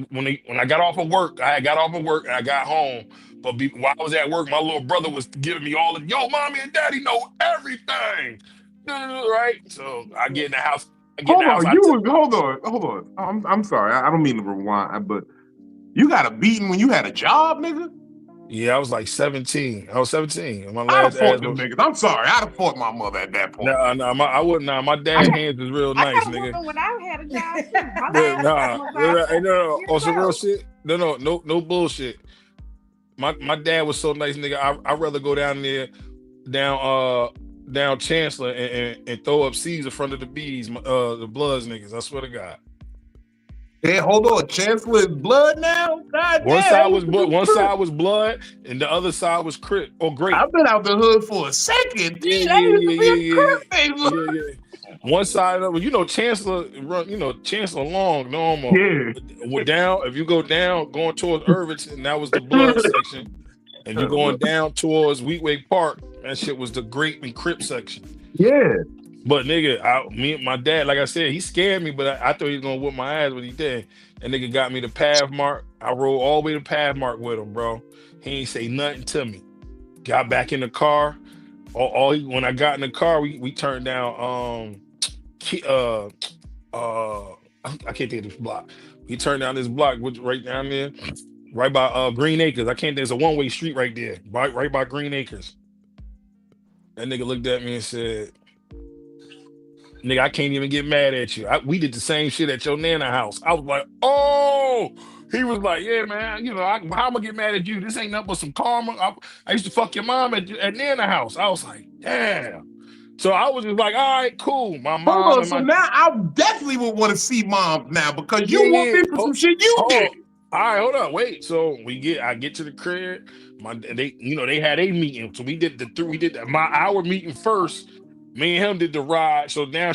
when I got off of work, and I got home. But while I was at work, my little brother was giving me all the, yo, mommy and daddy know everything. Right? So I get in the house. Hold on. I'm sorry. I don't mean to rewind, but you got a beating when you had a job, nigga? Yeah, I was like 17. I was 17. My last ass them niggas. I'm sorry. I'd have fought my mother at that point. No, I wouldn't. Nah, my dad's hands is real nice, nigga. When I had a job too. No. On some real shit. No bullshit. My dad was so nice, nigga. I'd rather go down there, down Chancellor and throw up C's in front of the B's, the Bloods niggas. I swear to God. Hey, hold on. Chancellor is blood now? God one damn. side was blood, and the other side was Crip or Grape. I've been out the hood for a second. Yeah. One side of it, Chancellor run, Chancellor long, normal. Yeah. Down, if you go down, going towards Irvington, that was the blood section. And you're going down towards Wheatway Park, that shit was the Grape and Crip section. Yeah. But nigga, me and my dad, like I said, he scared me, but I thought he was gonna whoop my ass, but he did. That nigga got me to Pathmark. I rode all the way to Pathmark with him, bro. He ain't say nothing to me. Got back in the car. When I got in the car, we turned down I can't think of this block. We turned down this block, which right down there, right by Green Acres. There's a one-way street right there, right by Green Acres. That nigga looked at me and said, nigga, I can't even get mad at you. We did the same shit at your Nana house. I was like, oh, He was like, yeah, man, you know, how I'm gonna get mad at you? This ain't nothing but some karma. I used to fuck your mom at Nana house. I was like, damn. So I was just like, all right, cool. My Hold mom on. and So my now I definitely would want to see mom now because you whooped yeah. me for some shit you did. All right, hold on, wait. So I get to the crib. They had a meeting. So we did our meeting first. Me and him did the ride. So now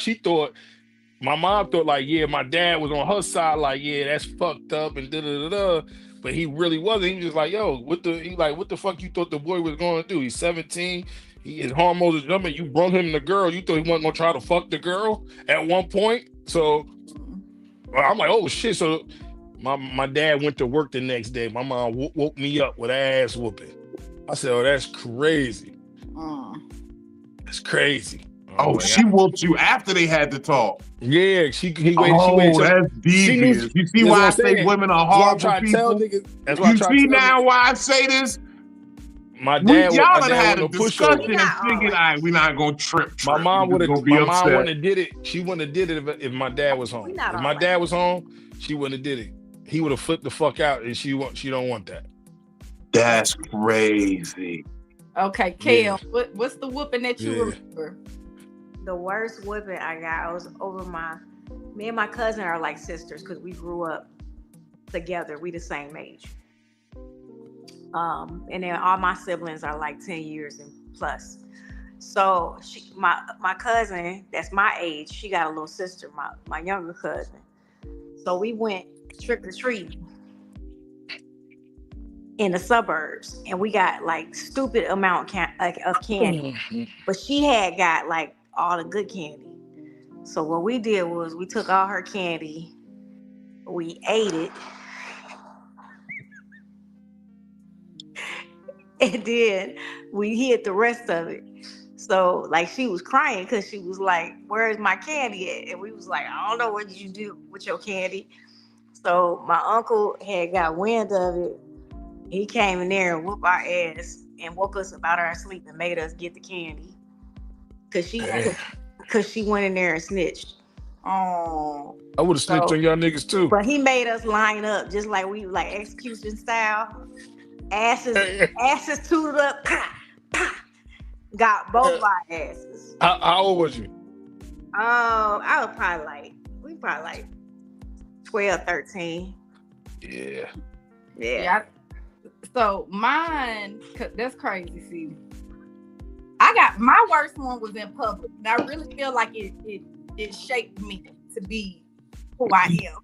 my mom thought like, yeah, my dad was on her side, like, yeah, that's fucked up and da da da da. But he really wasn't. He was just like, yo, what the fuck you thought the boy was going to do? He's 17. His hormones are jumping. You brought him the girl. You thought he wasn't gonna try to fuck the girl at one point. So I'm like, oh shit. So my dad went to work the next day. My mom woke me up with ass whooping. I said, oh, that's crazy. That's crazy. Oh, she whooped you after they had to talk. Yeah, she waited. That's devious. You see why I say women are horrible people? You see now why I say this? My dad, y'all done had a discussion and figured, all right, we're not gonna trip. My mom wouldn't have did it. She wouldn't have did it if my dad was home. If my dad was home, she wouldn't have did it. He would have flipped the fuck out, and she don't want that. That's crazy. Okay, Kale, what's the whooping that you remember? The worst whooping I got was over me and my cousin are like sisters because we grew up together. We the same age. And then all my siblings are like 10 years and plus. So my cousin, that's my age, she got a little sister, my younger cousin. So we went trick-or-treating in the suburbs, and we got like stupid amount of candy. But she had got like all the good candy. So what we did was we took all her candy, we ate it, and then we hid the rest of it. So like she was crying because she was like, where's my candy at? And we was like, I don't know what did you do with your candy. So my uncle had got wind of it. He came in there and whooped our ass and woke us up out our sleep and made us get the candy. Cause she went in there and snitched. Oh, I would have snitched on y'all niggas too. But he made us line up just like we like execution style. Asses tooted up. Pah, pah. Got both our asses. How old was you? I was probably like 12, 13. Yeah. So mine, that's crazy. See, my worst one was in public, and I really feel like it shaped me to be who I am.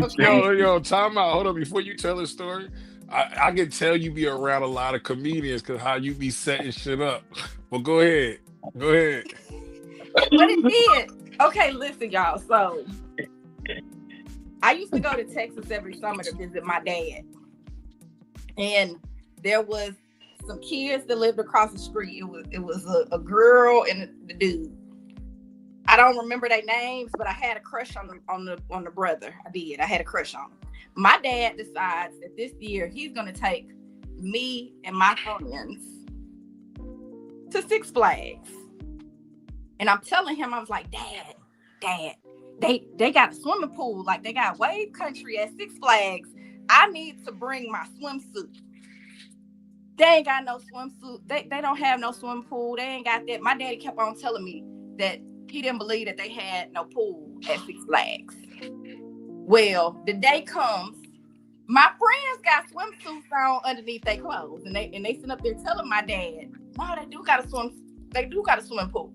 Okay. Yo, time out. Hold on. Before you tell the story, I can tell you be around a lot of comedians because how you be setting shit up. But go ahead. But it did. Okay, listen, y'all. So I used to go to Texas every summer to visit my dad. And there was some kids that lived across the street. It was a girl and the dude. I don't remember their names, but I had a crush on the brother. I did. I had a crush on him. My dad decides that this year he's gonna take me and my friends to Six Flags. And I'm telling him, I was like, Dad, they got a swimming pool, like they got wave country at Six Flags. I need to bring my swimsuit. They ain't got no swimsuit. They don't have no swimming pool. They ain't got that. My daddy kept on telling me that he didn't believe that they had no pool at Six Flags. Well, the day comes, my friends got swimsuits on underneath their clothes, and they sit up there telling my dad, "No, they do got a swimming pool."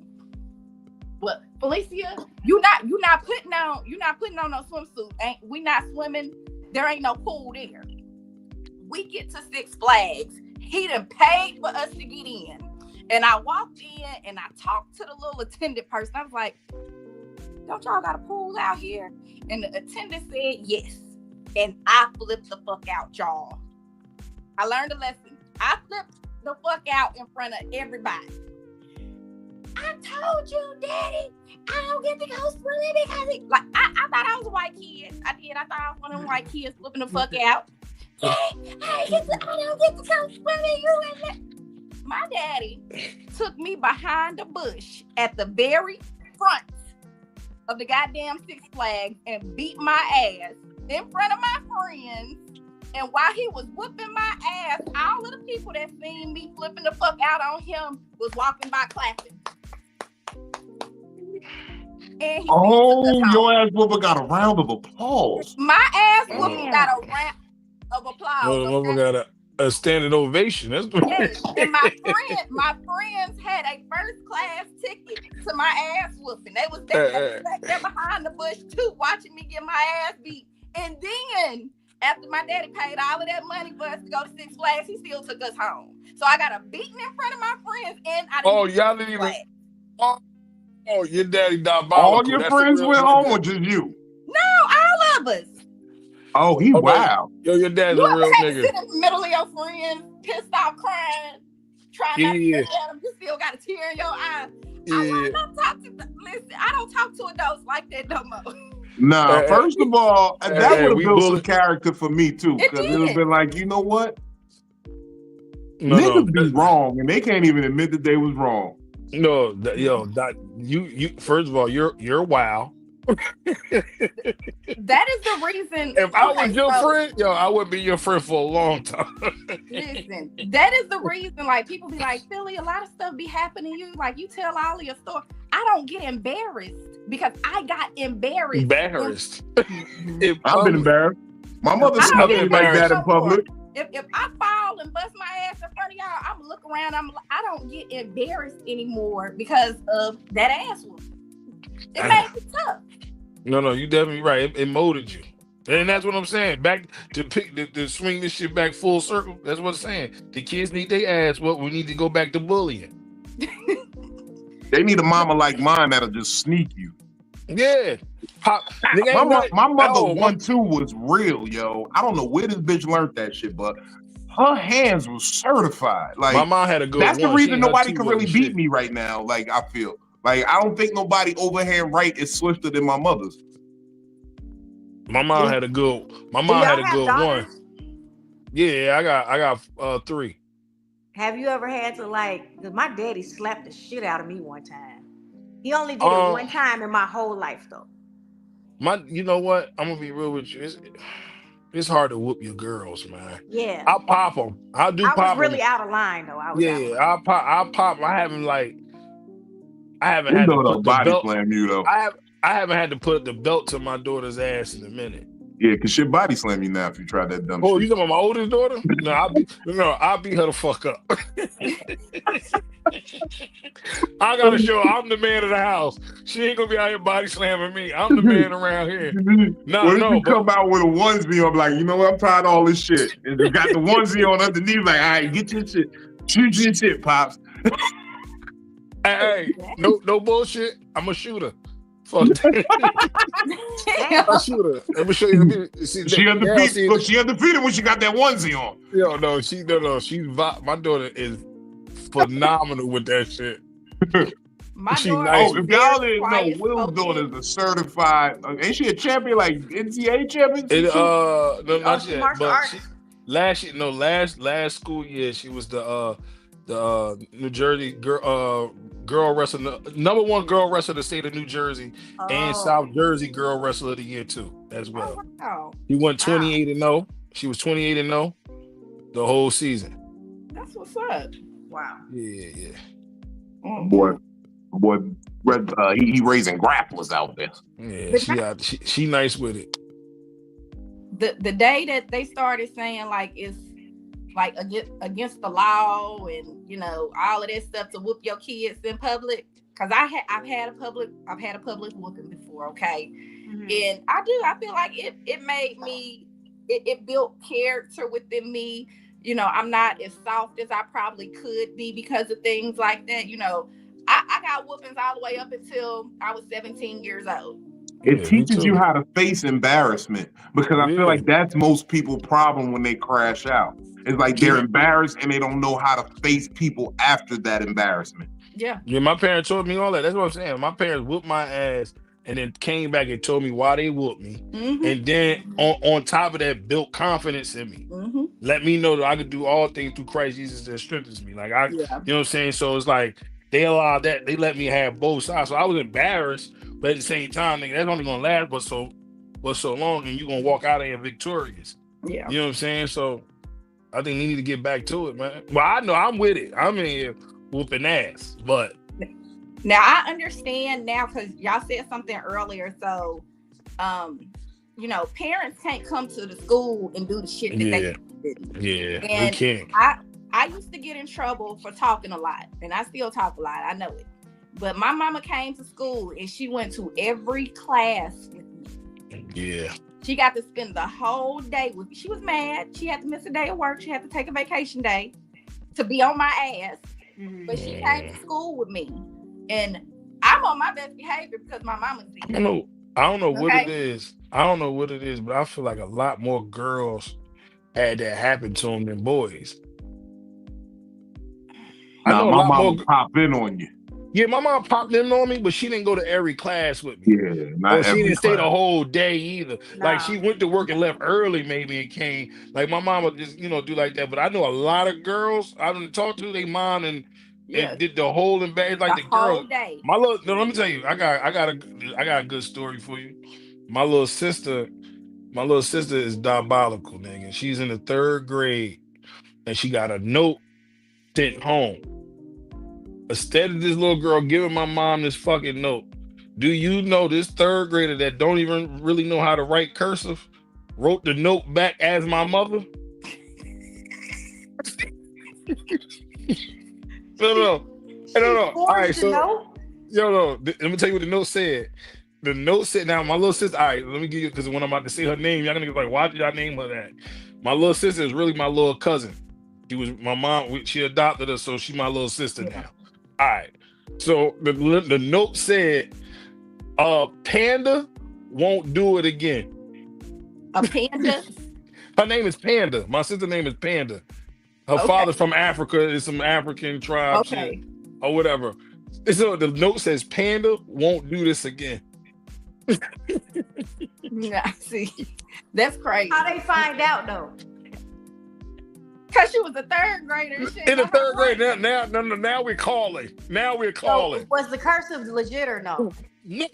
Well, Felicia, you not putting on no swimsuit. We not swimming. There ain't no pool there. We get to Six Flags. He done paid for us to get in. And I walked in and I talked to the little attendant person. I was like, don't y'all got a pool out here? And the attendant said yes. And I flipped the fuck out, y'all. I learned a lesson. I flipped the fuck out in front of everybody. I told you, Daddy, I don't get to go swimming because I thought I was a white kid. I did. I thought I was one of them white kids flipping the fuck out. I don't get to go swimming. My daddy took me behind the bush at the very front of the goddamn Six Flags and beat my ass in front of my friends. And while he was whooping my ass, all of the people that seen me flipping the fuck out on him was walking by clapping. And your ass whooper got a round of applause. My ass whooper got a round of applause. Motherfucker got a standing ovation. That's what yes. And my friends had a first class ticket to my ass whooping. They was back there behind the bush too, watching me get my ass beat. And then after my daddy paid all of that money for us to go to Six Flags, he still took us home. So I got a beating in front of my friends, and I didn't y'all didn't even. Oh, your daddy diabolical. All your friends went home, or just you? No, all of us. Oh, he wow. Yo, your dad's a real nigga. Sit in the middle of your friends, pissed off, crying, trying not to look at them. You still got a tear in your eye. I don't talk to adults like that no more. Nah, first of all, that would have built some character for me too, because it would have been like, you know what? Niggas be wrong, and they can't even admit that they was wrong. No, you. First of all, you're wow. That is the reason. If I was your friend, I would be your friend for a long time. Listen, that is the reason. Like people be like, Philly, a lot of stuff be happening to you. Like you tell all of your story. I don't get embarrassed because I got embarrassed. I've been embarrassed. My mother snuck me like that in public. If I fall and bust my ass in front of y'all, I'm look around. I don't get embarrassed anymore because of that ass whooping. It made me tough. No, you definitely right. It molded you, and that's what I'm saying. Back to swing this shit back full circle. That's what I'm saying. The kids need their ass. What we need to go back to bullying. They need a mama like mine that'll just sneak you. Yeah. My mother 1-2 was real, yo. I don't know where this bitch learned that shit, but her hands were certified. Like my mom had a good. That's the reason nobody can really beat me right now. Like I feel like I don't think nobody overhand right is swifter than my mother's. My mom had a good. My mom had a good one. Yeah, I got 3. Have you ever had to because my daddy slapped the shit out of me one time. He only did it one time in my whole life though. You know what? I'm gonna be real with you. It's hard to whoop your girls, man. Yeah. I'll pop them. I was really out of line though. I'll pop. I haven't had to put the body belt. Slam you though. I haven't had to put the belt to my daughter's ass in a minute. Yeah, cause she'll body slam you now if you try that dumb shit. Oh, you talking about my oldest daughter? No, I'll beat her the fuck up. I gotta show her I'm the man of the house. She ain't gonna be out here body slamming me. I'm the man around here. You come out with a onesie, I'm like, you know what? I'm tired of all this shit. And you got the onesie on underneath, like, all right, get your shit. Shoot your shit, pops. Hey, no bullshit. I'm a shooter. Fuck that. I shoot her. Let me show you. She undefeated. Look, she undefeated when she got that onesie on. She's my daughter is phenomenal with that shit. If y'all didn't know, Will's daughter is a certified. Ain't she a champion, like NCAA champion? Not yet. But last school year she was the New Jersey girl wrestler, number 1 girl wrestler in the state of New Jersey, and South Jersey girl wrestler of the year too, as well. Oh, wow. He went 28-0. She was 28-0 the whole season. That's what's up. Wow. Yeah. Boy, he raising grapplers out there. Yeah, she nice with it. The day that they started saying it's like against the law and all of that stuff to whoop your kids in public, because I've had a public whooping before, okay? Mm-hmm. And I feel like it made me, it built character within me. I'm not as soft as I probably could be because of things like that. I got whoopings all the way up until I was 17 years old. It teaches you how to face embarrassment, because I feel like that's most people's problem when they crash out. It's like they're embarrassed and they don't know how to face people after that embarrassment. Yeah, my parents told me all that. That's what I'm saying. My parents whooped my ass and then came back and told me why they whooped me. Mm-hmm. And then on top of that, built confidence in me. Mm-hmm. Let me know that I could do all things through Christ Jesus that strengthens me. You know what I'm saying? So it's like they allowed that. They let me have both sides. So I was embarrassed But at the same time, nigga, that's only gonna last but so long, and you gonna walk out of here victorious. Yeah. You know what I'm saying? So I think we need to get back to it, man. Well, I know I'm with it. I'm in here whooping ass, but now I understand now because y'all said something earlier. So, you know, parents can't come to the school and do the shit that they do. Yeah, and they can't. I used to get in trouble for talking a lot, and I still talk a lot. I know it. But my mama came to school and she went to every class with me. Yeah. She got to spend the whole day with me. She was mad. She had to miss a day of work. She had to take a vacation day to be on my ass. But she came to school with me. And I'm on my best behavior because my mama's there. I don't know what it is. I don't know what it is, but I feel like a lot more girls had that happen to them than boys. Nah, I know my mom pop in on you. Yeah, my mom popped in on me, but she didn't go to every class with me. Yeah, not she didn't stay class. the whole day either. No. Like she went to work and left early, maybe, and came. Like my mom would just, do like that. But I know a lot of girls I didn't talk to their mom and did the whole and bad like the girl. Day. My little, let me tell you, I got a good story for you. My little sister is diabolical, nigga. She's in the 3rd grade, and she got a note sent home. Instead of this little girl giving my mom this fucking note, do you know this 3rd grader that don't even really know how to write cursive wrote the note back as my mother? No. All right, so let me tell you what the note said. The note said, now my little sister, all right, let me give you, because when I'm about to say her name, y'all gonna be like, why did y'all name her that? My little sister is really my little cousin. She was my mom, she adopted her, so she's my little sister now. All right. So the note said, Panda won't do it again. A panda? Her name is Panda. My sister's name is Panda. Her father from Africa is some African tribe shit, or whatever. And so the note says, Panda won't do this again. Yeah, see, that's crazy. How they find out though? Because she was a 3rd grader. In the 3rd grade, now we're calling. Now we're calling. So was the cursive legit or no?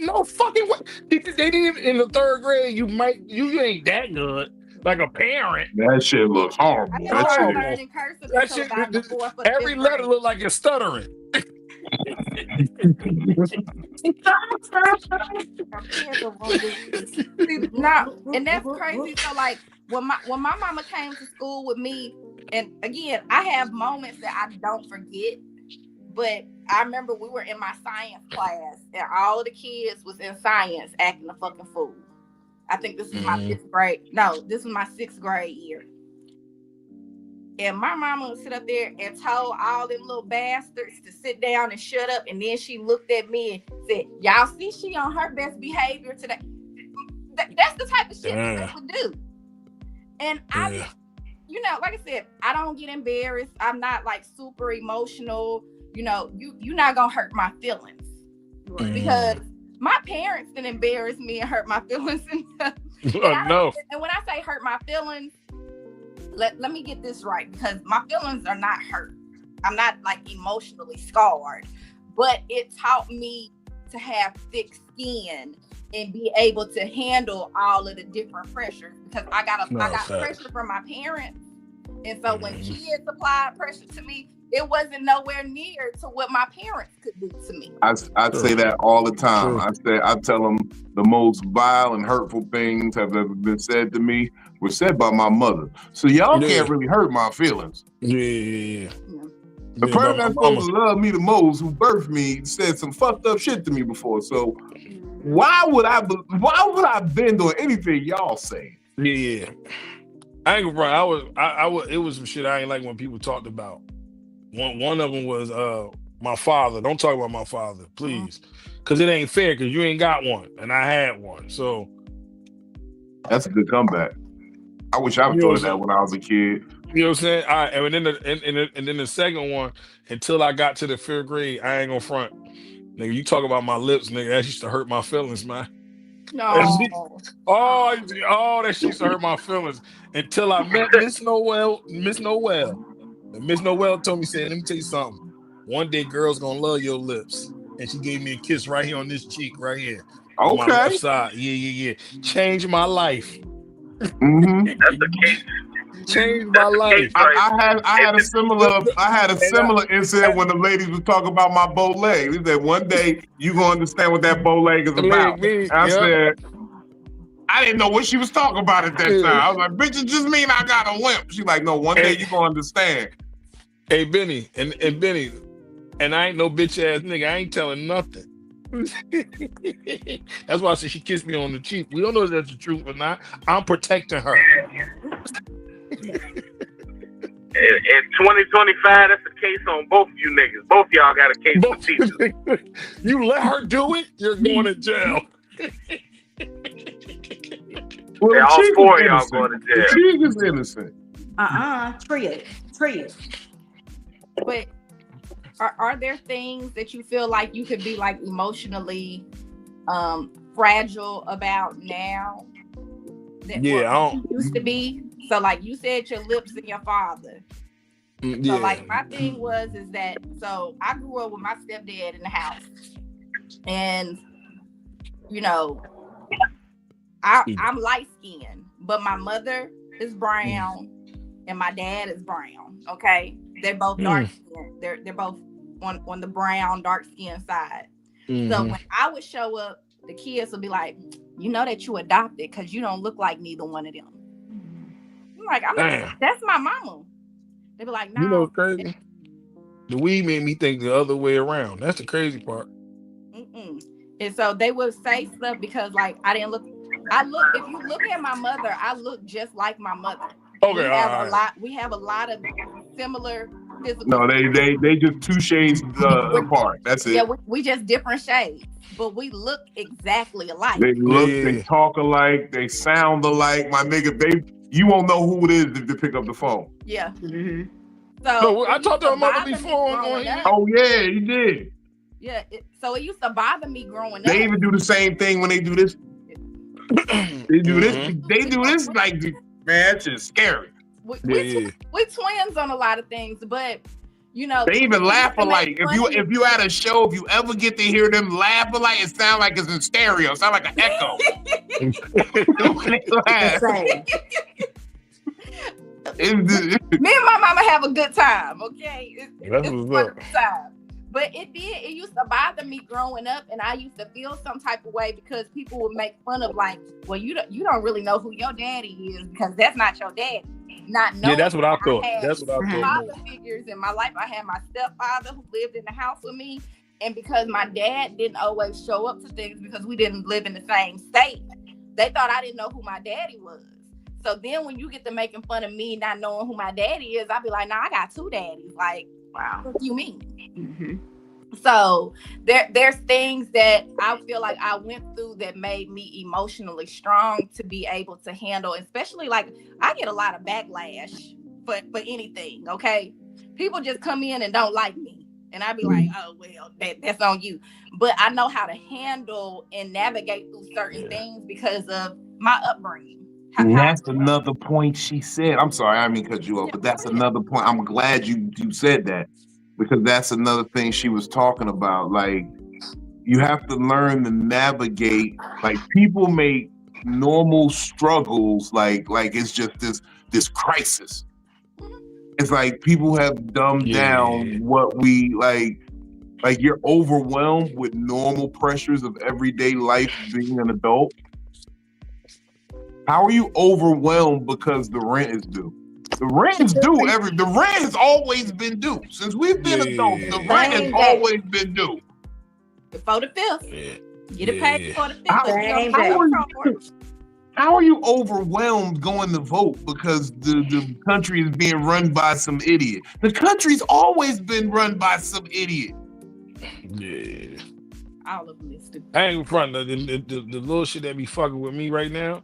No fucking way. They didn't even, in the 3rd grade. You ain't that good. Like a parent. That shit looks horrible. That shit. Every letter looked like you're stuttering. No, and that's crazy. So like when my mama came to school with me, and again, I have moments that I don't forget, but I remember we were in my science class and all of the kids was in science acting a fucking fool. I think this was my 5th grade. No, this was my 6th grade year. And my mama would sit up there and told all them little bastards to sit down and shut up. And then she looked at me and said, y'all see she on her best behavior today. That's the type of shit that they would do. And I, like I said, I don't get embarrassed. I'm not like super emotional. You're not going to hurt my feelings. Because my parents didn't embarrass me and hurt my feelings. No. And when I say hurt my feelings, let me get this right, because my feelings are not hurt. I'm not like emotionally scarred, but it taught me to have thick skin and be able to handle all of the different pressures, because I got pressure from my parents. And so when kids applied pressure to me, it wasn't nowhere near to what my parents could do to me. I say that all the time. I tell them the most vile and hurtful things have ever been said to me were said by my mother. So y'all can't really hurt my feelings. Yeah. The person that's supposed to love me the most, who birthed me, said some fucked up shit to me before. So why would I bend on anything y'all say? Yeah. I ain't gonna front. It was some shit I ain't like when people talked about. One of them was my father. Don't talk about my father, please, because it ain't fair. Because you ain't got one, and I had one. So that's a good comeback. I wish I would thought of that when I was a kid. You know what I'm saying? All right, and then the second one, until I got to the 5th grade, I ain't gonna front. Nigga, you talk about my lips, nigga. That used to hurt my feelings, man. No. That shit used to hurt my feelings until I met Miss Noel. And Miss Noel told me, said, let me tell you something. One day girls gonna love your lips. and she gave me a kiss right here on this cheek, right here. On my left Okay. side. Yeah. Changed my life. Mm-hmm. That's the case. Changed my life. I had a similar incident when the ladies was talking about my bow leg. They said one day you gonna understand what that bow leg is about. I said I didn't know what she was talking about at that time. I was like, bitch, it just mean I got a limp. She's like, no, one day you gonna understand. Hey Benny, and Benny, and I ain't no bitch ass nigga. I ain't telling nothing. That's why I said she kissed me on the cheek. We don't know if that's the truth or not. I'm protecting her. In 2025, that's the case on both of you niggas. Both of y'all got a case for teachers. You let her do it, you're going to jail. Well, Yeah, all four of y'all going to jail. The cheek is innocent. Tria. But are there things that you feel like you could be like emotionally fragile about now that you used to be? So like you said, your lips and your father. So like my thing is that so I grew up with my stepdad in the house, and you know I'm light skinned, but my mother is brown and my dad is brown. Okay, they're both dark skinned. They're both on the brown dark skin side. So when I would show up, the kids would be like, you know that you adopted because you don't look like neither one of them. I'm like, that's my mama. They be like, no. You know what's crazy? The weed made me think the other way around. That's the crazy part. And so they would say stuff because like if you look at my mother, I look just like my mother. Okay, we have a lot of similar physical. No, they just two shades apart. That's it. Yeah, we just different shades, but we look exactly alike. They look, they talk alike, they sound alike. My nigga, you won't know who it is if they pick up the phone. Yeah. Mm-hmm. So I talked to her mother before. Oh yeah, you did. Yeah. So it used to bother me growing up. They even do the same thing when they do this. They do this. They do this like, man, it's just scary. We twins on a lot of things, but you know they even laugh alike. If you at a show, if you ever get to hear them laugh alike, it sounds like it's in stereo. It sounds like an echo. When they laugh. Me and my mama have a good time, okay? It's a wonderful time. But it used to bother me growing up, and I used to feel some type of way because people would make fun of like, well, you don't really know who your daddy is because that's not your daddy. Not knowing. Yeah, that's what I thought. That's what I thought. Father figures in my life. I had my stepfather who lived in the house with me, and because my dad didn't always show up to things because we didn't live in the same state, they thought I didn't know who my daddy was. So then when you get to making fun of me not knowing who my daddy is, I'll be like, nah, I got two daddies. Like, wow, what do you mean? Mm-hmm. So there's things that I feel like I went through that made me emotionally strong to be able to handle, especially like I get a lot of backlash for anything, okay? People just come in and don't like me. And I'd be like, oh, well, that's on you. But I know how to handle and navigate through certain things because of my upbringing. And that's another point she said. I'm sorry, I didn't mean to cut you off, but that's another point. I'm glad you said that, because that's another thing she was talking about. Like, you have to learn to navigate. Like, people make normal struggles like it's just this crisis. It's like people have dumbed down what we like you're overwhelmed with normal pressures of everyday life being an adult. How are you overwhelmed because the rent is due? The rent is due. The rent has always been due. Since we've been adults, the rent has always been due. Before the 5th. Get it paid before the 5th. How are you overwhelmed going to vote because the country is being run by some idiot? The country's always been run by some idiot. Yeah. All of them is stupid. I ain't front the little shit that be fucking with me right now.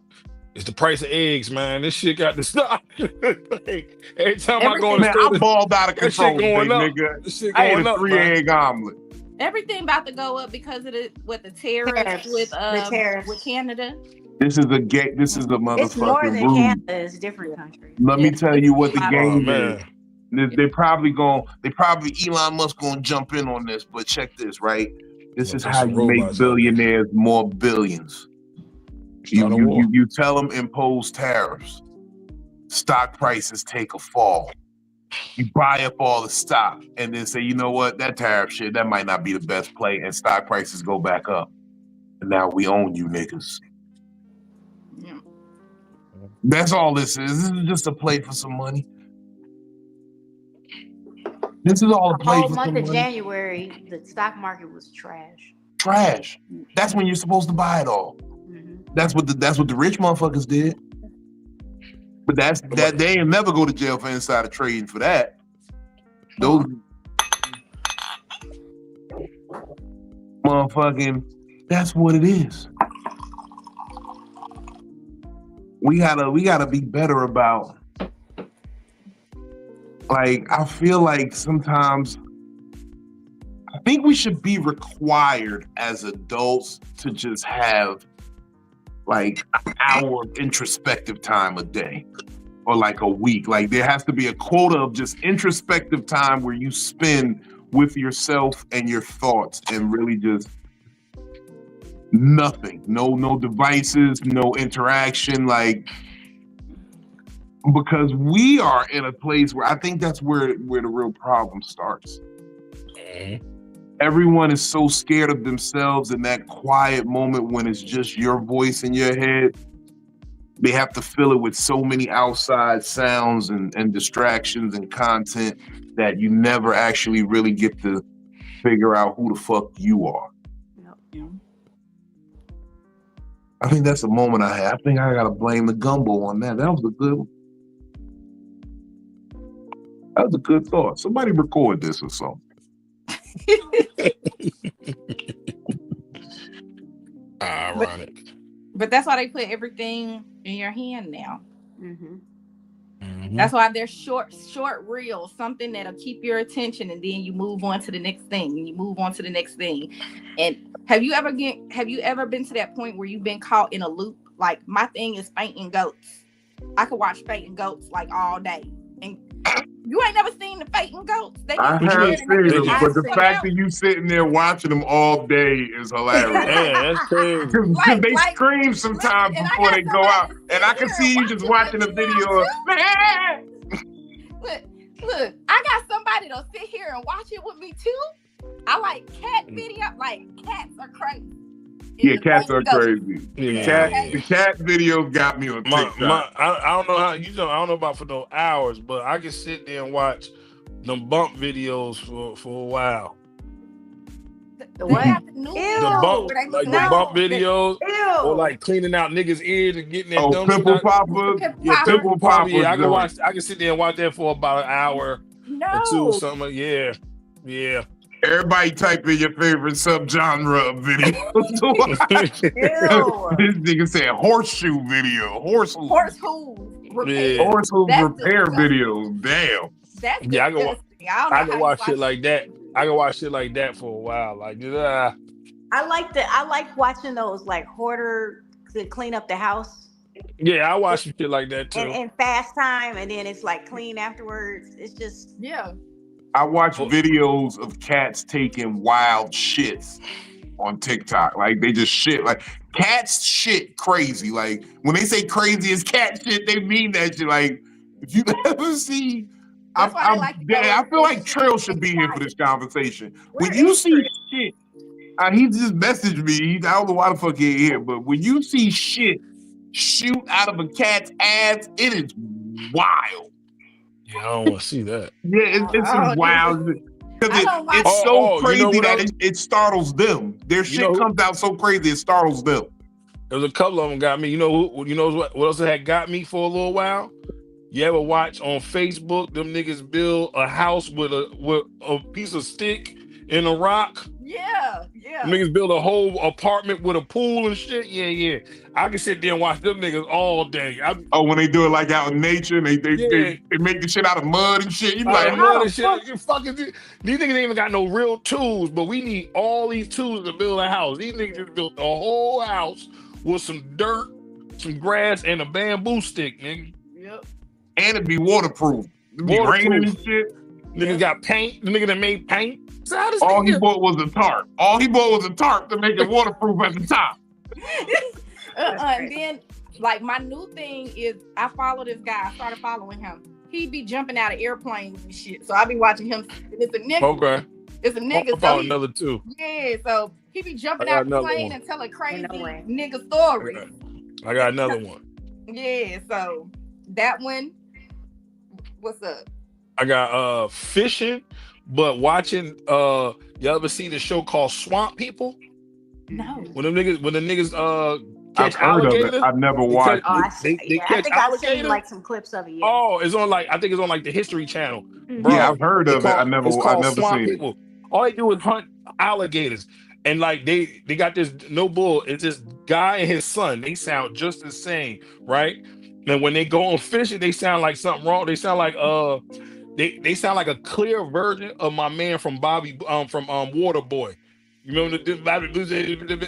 It's the price of eggs, man. This shit got to stop. Like, every time I go in the store, I balled out of control, going up. nigga. This shit I going ate a up, 3-egg omelet. Everything about to go up because of the tariffs with Canada. This is a motherfucking It's more than rule. Canada. It's a different country. Let me tell you what the game is. They probably Elon Musk gonna jump in on this, but check this, right? This Well, is there's how some you make robots out there. billionaires more billions. Start a war. You tell them impose tariffs. Stock prices take a fall. You buy up all the stock and then say, you know what, that tariff shit, that might not be the best play, and stock prices go back up. And now we own you niggas. Yeah. That's all this is. This is just a play for some money. This is all a The play whole for month some of money. January, the stock market was trash. Trash. That's when you're supposed to buy it all. That's what the rich motherfuckers did. But that they ain't never go to jail for insider trading for that. Those motherfucking, that's what it is. We gotta be better about, like, I feel like sometimes I think we should be required as adults to just have like an hour of introspective time a day or like a week. Like there has to be a quota of just introspective time where you spend with yourself and your thoughts and really just nothing. No devices, no interaction, like, because we are in a place where I think that's where the real problem starts. Everyone is so scared of themselves in that quiet moment when it's just your voice in your head. They have to fill it with so many outside sounds and distractions and content that you never actually really get to figure out who the fuck you are. Yep. I think that's the moment I had. I think I gotta blame the gumbo on that. That was a good thought. Somebody record this or something. Ironic. But that's why they put everything in your hand now. Mm-hmm. That's why they're short reels, something that'll keep your attention, and then you move on to the next thing, and you move on to the next thing. And have you ever been to that point where you've been caught in a loop? Like my thing is fainting goats. I could watch fainting goats like all day, and you ain't never seen the fainting goats. I have seen them, but the fact that you sitting there watching them all day is hilarious. Yeah, that's crazy. Because they scream sometimes before they go out, and I can see you just watching a video of, man. Look, I got somebody to sit here and watch it with me too. I like cat video, like cats are crazy. Yeah, cats are crazy. Yeah. The cat videos got me on TikTok. I don't know how I don't know about for no hours, but I can sit there and watch them bump videos for a while. The what? The bump, like the bump videos, or like cleaning out niggas' ears and getting their thumbs pimple poppers. Yeah, pimple poppers. Yeah, I can sit there and watch that for about an hour or two or something. Yeah. Everybody type in your favorite subgenre of video. This nigga said horseshoe video. Horseshoe repair videos. Damn. That's I can watch shit like that. I can watch shit like that for a while. Like, I like watching those like hoarder to clean up the house. Yeah, I watch some shit like that too. And fast time, and then it's like clean afterwards. It's just I watch videos of cats taking wild shits on TikTok. Like they just shit. Like cats shit crazy. Like when they say crazy is cat shit, they mean that shit. Like if you ever see, I feel like Trail should be here for this conversation. When you see shit, he just messaged me. I don't know why the fuck he ain't here, but when you see shit shoot out of a cat's ass, it is wild. Yeah, I don't want to see that. Yeah, it's some wild. Because it's so crazy that it startles them. Their shit comes out so crazy it startles them. There was a couple of them got me. You know what else had got me for a little while? You ever watch on Facebook them niggas build a house with a piece of stick and a rock? Yeah. Niggas build a whole apartment with a pool and shit. Yeah. I can sit there and watch them niggas all day. When they do it like out in nature and they make the shit out of mud and shit. You be like, mud and shit. These niggas ain't even got no real tools, but we need all these tools to build a house. These niggas just built a whole house with some dirt, some grass, and a bamboo stick, nigga. Yep. And it be waterproof. It be raining and shit. Niggas got paint. The nigga that made paint. So how this All he nigga- bought was a tarp. All he bought was a tarp to make it waterproof at the top. And then, like, my new thing is I follow this guy. I started following him. He be jumping out of airplanes and shit. So I be watching him. And it's a nigga. Okay. It's a nigga. I found another two. Yeah, so he be jumping I got out the another plane one. and telling crazy No way. nigga stories. I got another one. Yeah, so that one. What's up? I got fishing, but watching you ever see the show called Swamp People? No. When the niggas catch I've heard alligators? of it. I've never watched Oh, it. I see. They I catch think I've seen alligators? like some clips of it. Yeah. Oh, it's on I think it's on the History Channel. Bro, Yeah, I've heard of it. I never it's called seen Swamp it. People. All they do is hunt alligators. And they got this no bull. It's this guy and his son. They sound just the same, right? And when they go on fishing, they sound like something wrong. They sound like they sound like a clear version of my man from Waterboy. You remember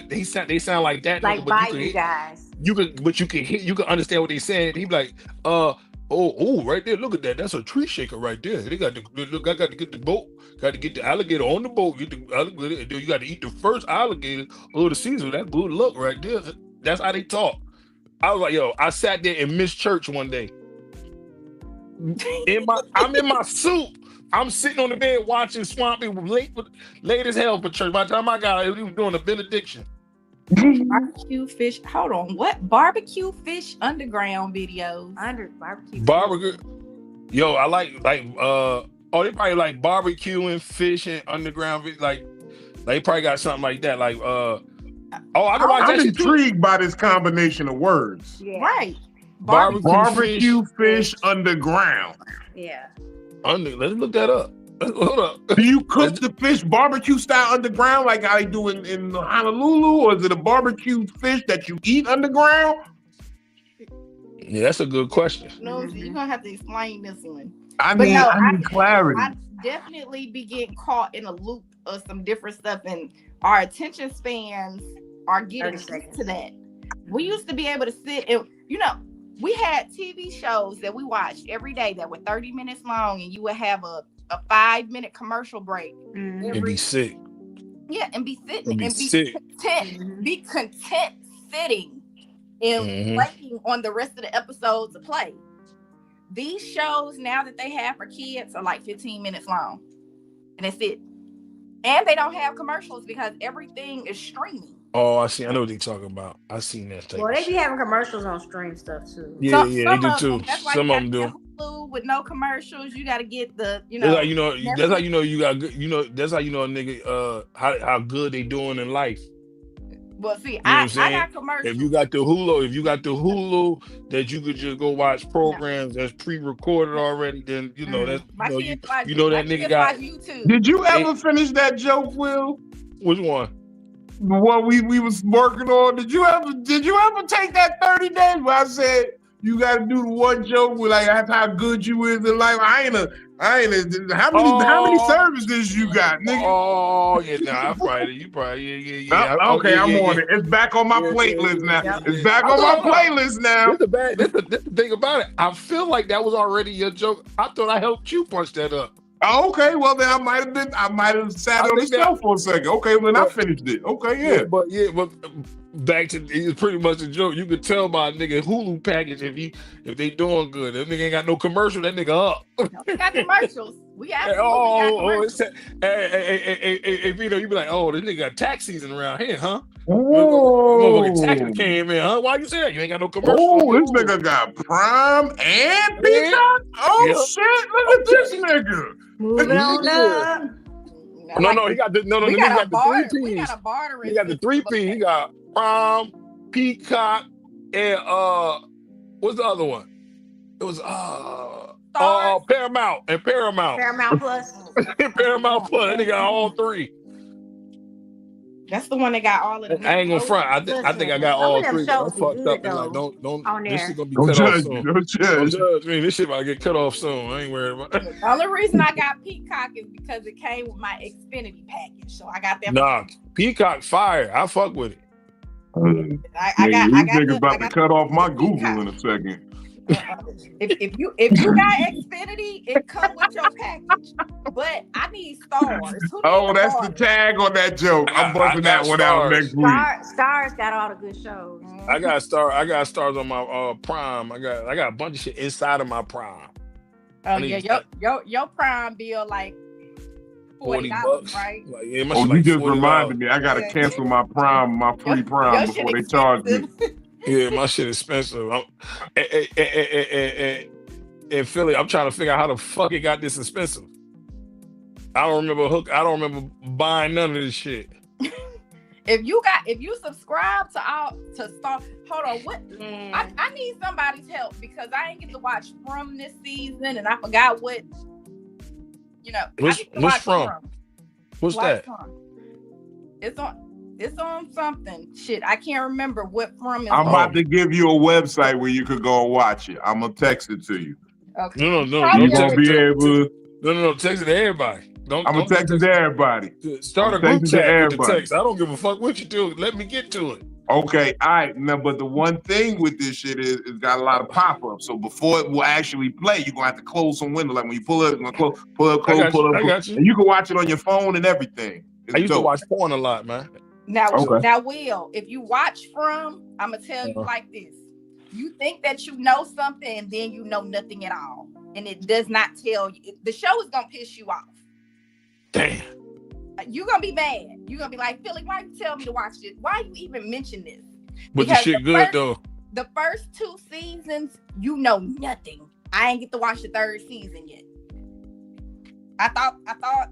they sound like that. Like but Bayou guys. you can understand what they saying. He be like, oh, right there, look at that. That's a tree shaker right there. They got look. I got to get the boat. Got to get the alligator on the boat. Get the alligator. You got to eat the first alligator of the season. That good luck right there. That's how they talk. I was like, yo, I sat there and missed church one day. I'm in my suit. I'm sitting on the bed watching Swamp People late as hell for church. By the time I got out, he was doing a benediction. Barbecue fish. Hold on. What? Barbecue fish underground videos. Barbecue. Yo, I like they probably like barbecuing, fishing, underground. Like they probably got something like that. Like I can watch I'm that shit too. intrigued by this combination of words. Yeah. Right. Barbecue fish underground. Yeah. Let's look that up. Hold up. Do you cook the fish barbecue style underground like how they do in Honolulu, or is it a barbecue fish that you eat underground? Yeah, that's a good question. No, you're gonna have to explain this one. I need clarity. I definitely be getting caught in a loop of some different stuff, and our attention spans are getting used to that. We used to be able to sit and we had TV shows that we watched every day that were 30 minutes long, and you would have a 5-minute commercial break. And be sick. Yeah, and be sitting and be sick. content. Be content sitting and waiting on the rest of the episode to play. These shows now that they have for kids are like 15 minutes long. And that's it. And they don't have commercials because everything is streaming. Oh, I see. I know what they're talking about. I seen that. Well, they be having commercials on stream stuff too. Yeah, they do too. Some of them do. Hulu with no commercials, you got to get the, That's how you know you got good. That's how you know a nigga how good they doing in life. Well, see, I got commercials. If you got the Hulu that you could just go watch programs that's pre-recorded already, then you know that that nigga got YouTube. Did you ever finish that joke, Will? Which one? What we was working on. Did you ever take that 30 days where I said you got to do the one joke with like that's how good you is in life? I ain't how many services you got, nigga? Oh yeah, you probably yeah. Okay, I'm on it. It's back on my playlist now. It's back on my playlist now. This the thing about it. I feel like that was already your joke. I thought I helped you punch that up. Oh, okay, well then I might have sat on the shelf for a second. Okay, well then I finished it. Okay, yeah. But back to it's pretty much a joke. You could tell by a nigga Hulu package if they doing good. That nigga ain't got no commercial. That nigga up. We got commercials. We absolutely got commercials. You be like, oh, this nigga got tax season around here, huh? Oh, tax came in, huh? Why you say that? You ain't got no commercial. Oh, this nigga got Prime and Peacock. Oh shit! Look at this nigga. Moving on up. No, he got the We got the 3 Ps. We got a barter. He got the 3 Ps. He got Prime, Peacock, and what's the other one? It was Paramount and Paramount. Paramount Plus. Paramount Plus. That nigga got all 3. That's the one that got all of them. I ain't gonna front. I think I got all 3. I'm fucked up. Like, don't. This shit gonna be cut off soon. Don't judge me. This shit about to get cut off soon. I ain't worried about it. The only reason I got Peacock is because it came with my Xfinity package, so I got that. Nah, Peacock fire. I fuck with it. I got niggas about to cut off my Google in a second. If you got Xfinity, it come with your package. But I need stars. Who Oh, needs that's stars? the tag on that joke. I'm busting that one out next week. Stars got all the good shows. I got stars on my Prime. I got a bunch of shit inside of my Prime. Oh yeah, your Prime bill like $40, right? Like, yeah, my Oh, shit you like just $40. reminded me. I gotta cancel my Prime, my free Prime before they charge me. Yeah, my shit expensive. In Philly, I'm trying to figure out how the fuck it got this expensive. I don't remember buying none of this shit. If you subscribe to Star, hold on, what? I need somebody's help because I ain't get to watch From this season, and I forgot what. What's From? What's that? From. It's on something. Shit, I can't remember what From is. I'm about to give you a website where you could go and watch it. I'm gonna text it to you. Okay. No. You're gonna be able. No. Text it to everybody. I'm gonna text it to everybody. Start a group chat with the text. I don't give a fuck what you do. Let me get to it. Okay, all right. Now, but the one thing with this shit is it's got a lot of pop-ups. So before it will actually play, you're gonna have to close some windows. Like when you pull up, you're gonna pull up. I got you. And you can watch it on your phone and everything. I used to watch porn a lot, man. Now, Will, if you watch From, I'm gonna tell you like this: you think that you know something, and then you know nothing at all, and it does not tell you. The show is gonna piss you off. Damn. You're gonna be mad. You're gonna be like, Philly, why you tell me to watch this? Why you even mention this? But the shit good though. The first 2 seasons, you know nothing. I ain't get to watch the 3rd season yet. I thought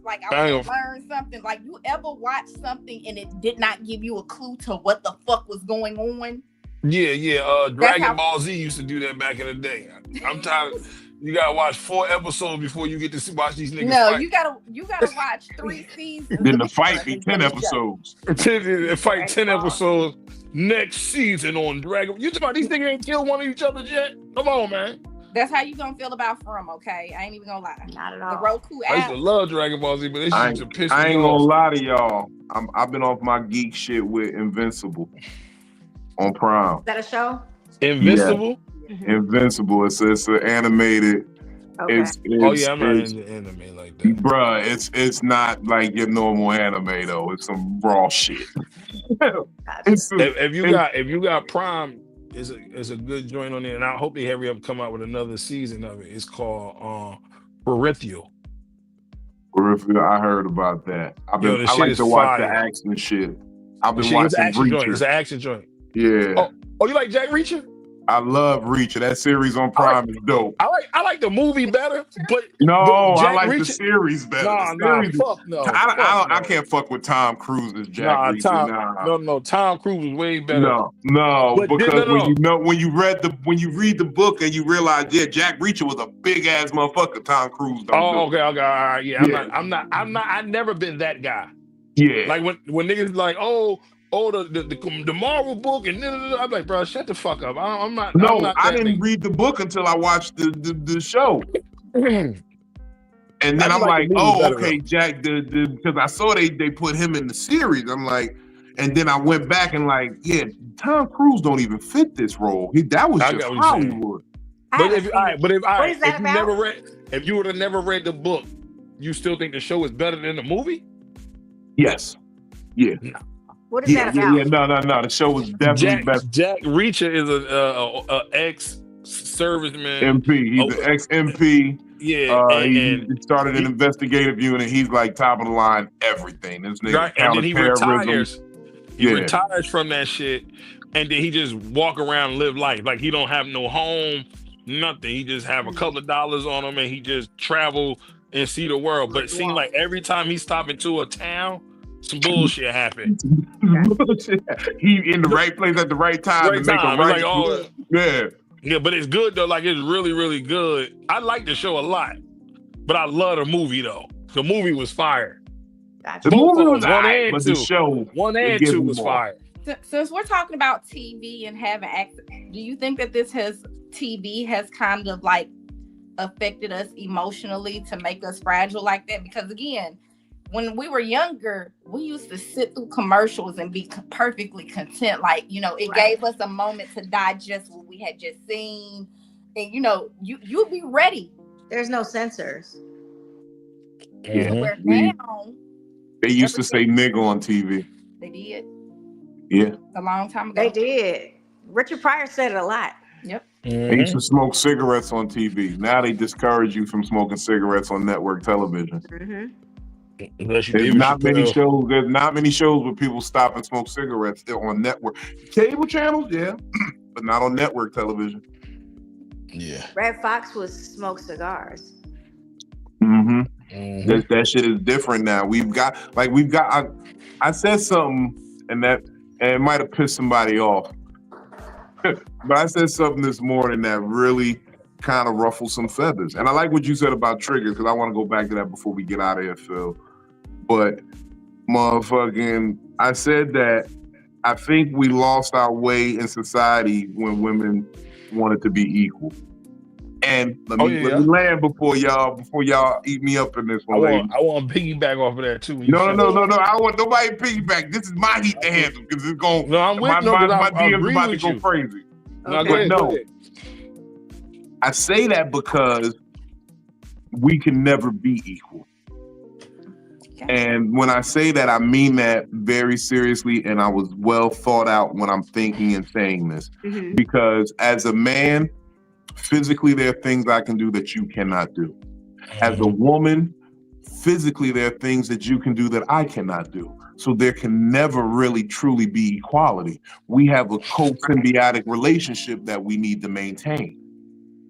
like I was gonna learn something. Like, you ever watch something and it did not give you a clue to what the fuck was going on? Yeah. Dragon Ball Z used to do that back in the day. I'm tired. You gotta watch 4 episodes before you get to watch these niggas. No, fight. you gotta watch 3 seasons. Then the fight be 10 episodes. Fight 10 episodes next season on Dragon. You talking about these niggas ain't killed one of each other yet? Come on, man. That's how you gonna feel about From, okay? I ain't even gonna lie. Not at all. The Roku app. I used to love Dragon Ball Z, but this shit used to piss me off. I ain't gonna lie to y'all. I've been off my geek shit with Invincible on Prime. Is that a show? Invincible? Yeah. Invincible. It's an animated. Okay. I'm not into anime like that. Bruh, it's not like your normal anime though. It's some raw shit. If you got Prime, it's a good joint on there, and I hope they hurry up and come out with another season of it. It's called Peripheral. I heard about that. I like to watch the action shit. I've been watching Reacher. It's an action joint. Yeah. Oh, you like Jack Reacher? I love Reacher. That series on Prime is dope. I like the movie better, but I like Reacher, the series better. Fuck no. I can't fuck with Tom Cruise as Jack Reacher. Tom Cruise was way better. When you read the book and you realize, Jack Reacher was a big ass motherfucker. Tom Cruise. Okay, all right, yeah. I'm not. I've never been that guy. Yeah. Like when niggas like, the Marvel book, and I'm like, bro, shut the fuck up. I'm not. I didn't read the book until I watched the show. And then I'm like, okay, Jack, because I saw they put him in the series. I'm like, and then I went back and like, Tom Cruise don't even fit this role. That was just Hollywood. If you would have never read the book, you still think the show is better than the movie? Yes. Yeah. No. What is that about? No. The show was definitely better. Jack Reacher is a ex-serviceman. MP. He's an ex-MP. Yeah. He started an investigative unit. He's like top of the line, everything. This nigga, right. And then he retires. He retires from that shit, and then he just walk around and live life. Like, he don't have no home, nothing. He just have a couple of dollars on him, and he just travel and see the world. But it seems like every time he stop into a town, some bullshit happened. He in the right place at the right time to make a right. Yeah, but it's good though. Like, it's really, really good. I like the show a lot, but I love the movie though. The movie was fire. The movie was fire, but the show 1 and 2 was fire. Since we're talking about TV and having access, do you think that TV has kind of like affected us emotionally to make us fragile like that? Because again, when we were younger, we used to sit through commercials and be perfectly content. Like, it gave us a moment to digest what we had just seen. and you'll be ready. There's no censors. Mm-hmm. So where now They used to say nigga on TV. they did. Yeah. A long time ago. They did. Richard Pryor said it a lot. Yep. They used to smoke cigarettes on TV. Now they discourage you from smoking cigarettes on network television. Mm-hmm. There's not many shows. There's not many shows where people stop and smoke cigarettes on network cable channels. Yeah, but not on network television. Yeah. Red Fox was smoke cigars. Mm-hmm. That shit is different now. I said something and it might have pissed somebody off. But I said something this morning that really kind of ruffled some feathers. And I like what you said about triggers, because I want to go back to that before we get out of here, Phil. But motherfucking, I said that I think we lost our way in society when women wanted to be equal. And let me land before y'all eat me up in this one. I want to piggyback off of that too. No. I want nobody to piggyback. This is my heat to handle because it's going. No, I'm with my DM's about to go you. crazy. Okay. No, I say that because we can never be equal. Okay. And when I say that, I mean that very seriously, and I was well thought out when I'm thinking and saying this. Mm-hmm. Because as a man, physically, there are things I can do that you cannot do. As a woman, physically, there are things that you can do that I cannot do. So there can never really truly be equality. We have a co-symbiotic relationship that we need to maintain.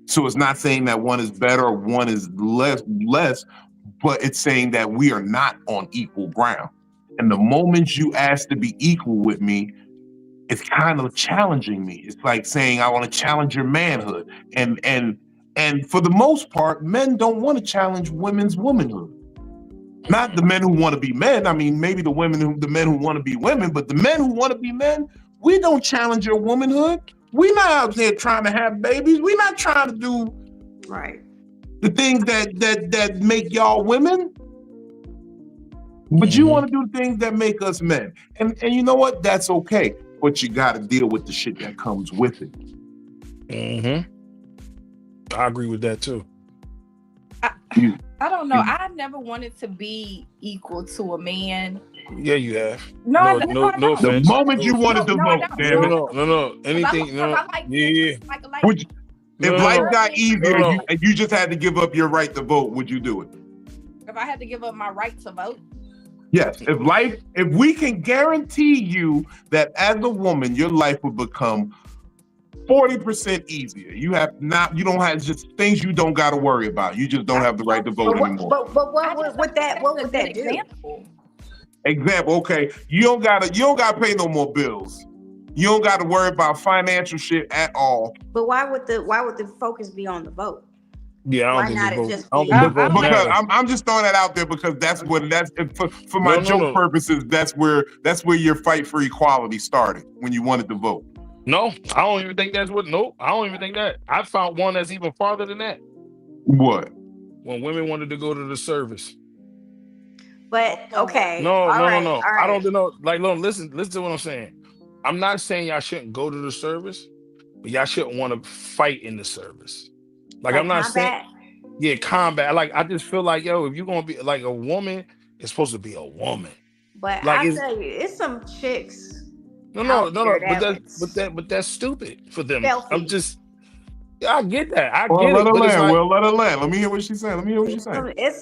So it's not saying that one is better or one is less, but it's saying that we are not on equal ground. And the moment you ask to be equal with me, it's kind of challenging me. It's like saying, I want to challenge your manhood. And for the most part, men don't want to challenge women's womanhood. Not the men who want to be men. I mean, maybe the men who want to be women, but the men who want to be men, we don't challenge your womanhood. We're not out there trying to have babies. We're not trying to do the things that make y'all women. But you want to do things that make us men. And you know what? That's okay. But you got to deal with the shit that comes with it. Mm-hmm. I agree with that too. I don't know. I never wanted to be equal to a man. Yeah, you have. No. The moment you wanted to vote, damn it. No. Anything, If life got easier and you just had to give up your right to vote, would you do it? If I had to give up my right to vote? Yes. If we can guarantee you that as a woman, your life would become 40% easier. You don't have just things you don't got to worry about. You just don't have the right to vote anymore. But what would that do? Example, okay, you don't gotta pay no more bills. You don't got to worry about financial shit at all. But why would the focus be on the vote? Yeah, why not it just be? Because I'm just throwing that out there because that's for my joke purposes. That's where your fight for equality started when you wanted to vote. No, I don't even think that's what. No, I don't even think that. I found one that's even farther than that. What? When women wanted to go to the service. But okay. No. Right. I don't know. Like, listen to what I'm saying. I'm not saying y'all shouldn't go to the service, but y'all shouldn't want to fight in the service. Like I'm not combat? saying, combat. Like I just feel like, if you're gonna be like a woman, it's supposed to be a woman. But like, I tell you, it's some chicks. No. But that's stupid for them. Stealthy. I get that. I get let it. Her land. Well, let her land. Let me hear what she's saying. It's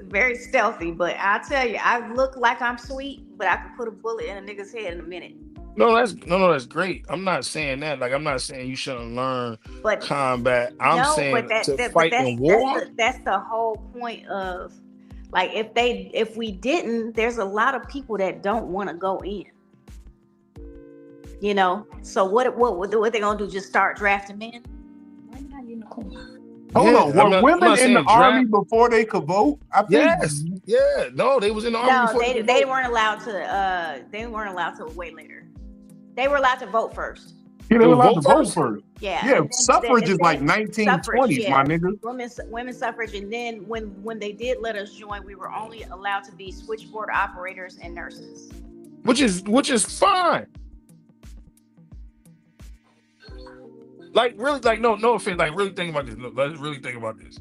very stealthy, but I tell you, I look like I'm sweet, but I can put a bullet in a nigga's head in a minute. That's great. I'm not saying that. Like I'm not saying you shouldn't learn combat. I'm saying to fight in war. That's the whole point of like if we didn't, there's a lot of people that don't want to go in. You know, so what they gonna do? Just start drafting men? Why not unicorn? Hold on, were women in the army before they could vote? I think. Yes. Yeah. No, they was in the army. No, they weren't allowed to. They weren't allowed to wait later. They were allowed to vote first. Yeah, they were allowed to vote first. Yeah. Yeah. Suffrage is like 1920s, my nigga. Women's suffrage, and then when they did let us join, we were only allowed to be switchboard operators and nurses. Which is fine. Like really, like no offense. Like really think about this. Look, let's really think about this.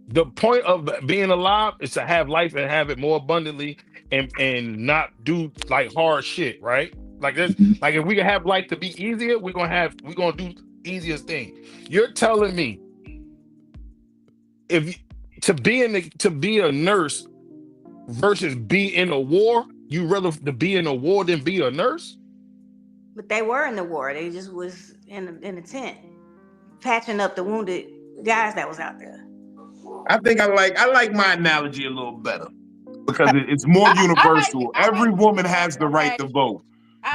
The point of being alive is to have life and have it more abundantly, and not do like hard shit, right? Like this, like if we can have life to be easier, we're gonna do easiest thing. You're telling me if to be a nurse versus be in a war, you rather to be in a war than be a nurse? But they were in the war. They just was in a tent, patching up the wounded guys that was out there. I think I like my analogy a little better because it's more universal. Every woman has the right to vote.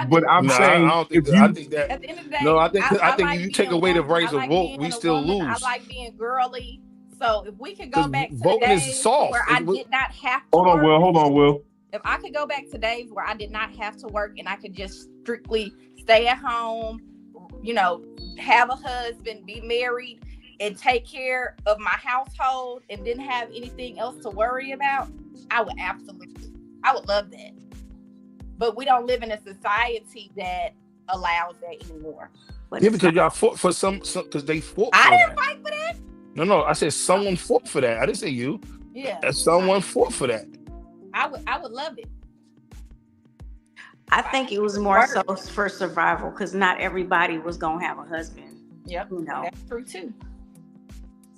But I'm saying, I don't think I think that. At the end of the day, No, I think like if you take away the rights of vote, we still lose. I like being girly. So if we could go back to the voting is days soft. where I did not have to Hold on, Will. If I could go back to days where I did not have to work and I could just strictly stay at home, have a husband, be married, and take care of my household and didn't have anything else to worry about, I would love that. But we don't live in a society that allows that anymore. Yeah, because y'all fought for some because they fought for that. I didn't fight for that. No, I said someone fought for that. I didn't say you. Yeah. Someone fought for that. I would love it. I think it was more so for survival because not everybody was gonna have a husband. Yep, that's true too.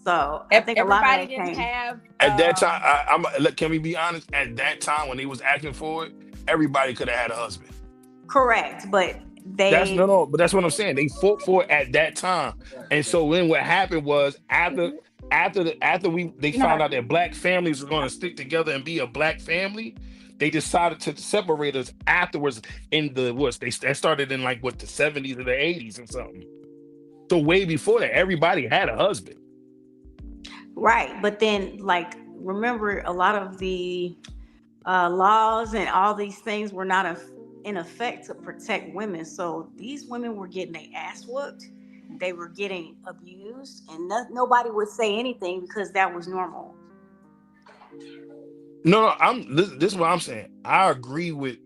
So I think everybody a lot of didn't have. At that time, can we be honest? At that time, when they was asking for it, everybody could have had a husband. Correct, but they. But that's what I'm saying. They fought for it at that time, and so then what happened was after they found out that black families were going to stick together and be a black family, they decided to separate us afterwards. That started in the 70s or the 80s or something. So way before that, everybody had a husband. Right, but then remember a lot of the laws and all these things were not in effect to protect women. So these women were getting their ass whooped. They were getting abused, and nobody would say anything because that was normal. No, this is what I'm saying. I agree with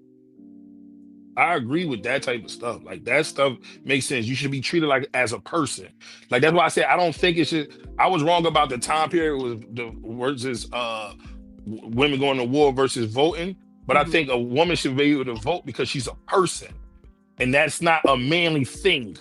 that type of stuff. Like that stuff makes sense. You should be treated like as a person. Like that's why I said I don't think it should. I was wrong about the time period versus women going to war versus voting. But I think a woman should be able to vote because she's a person, and that's not a manly thing.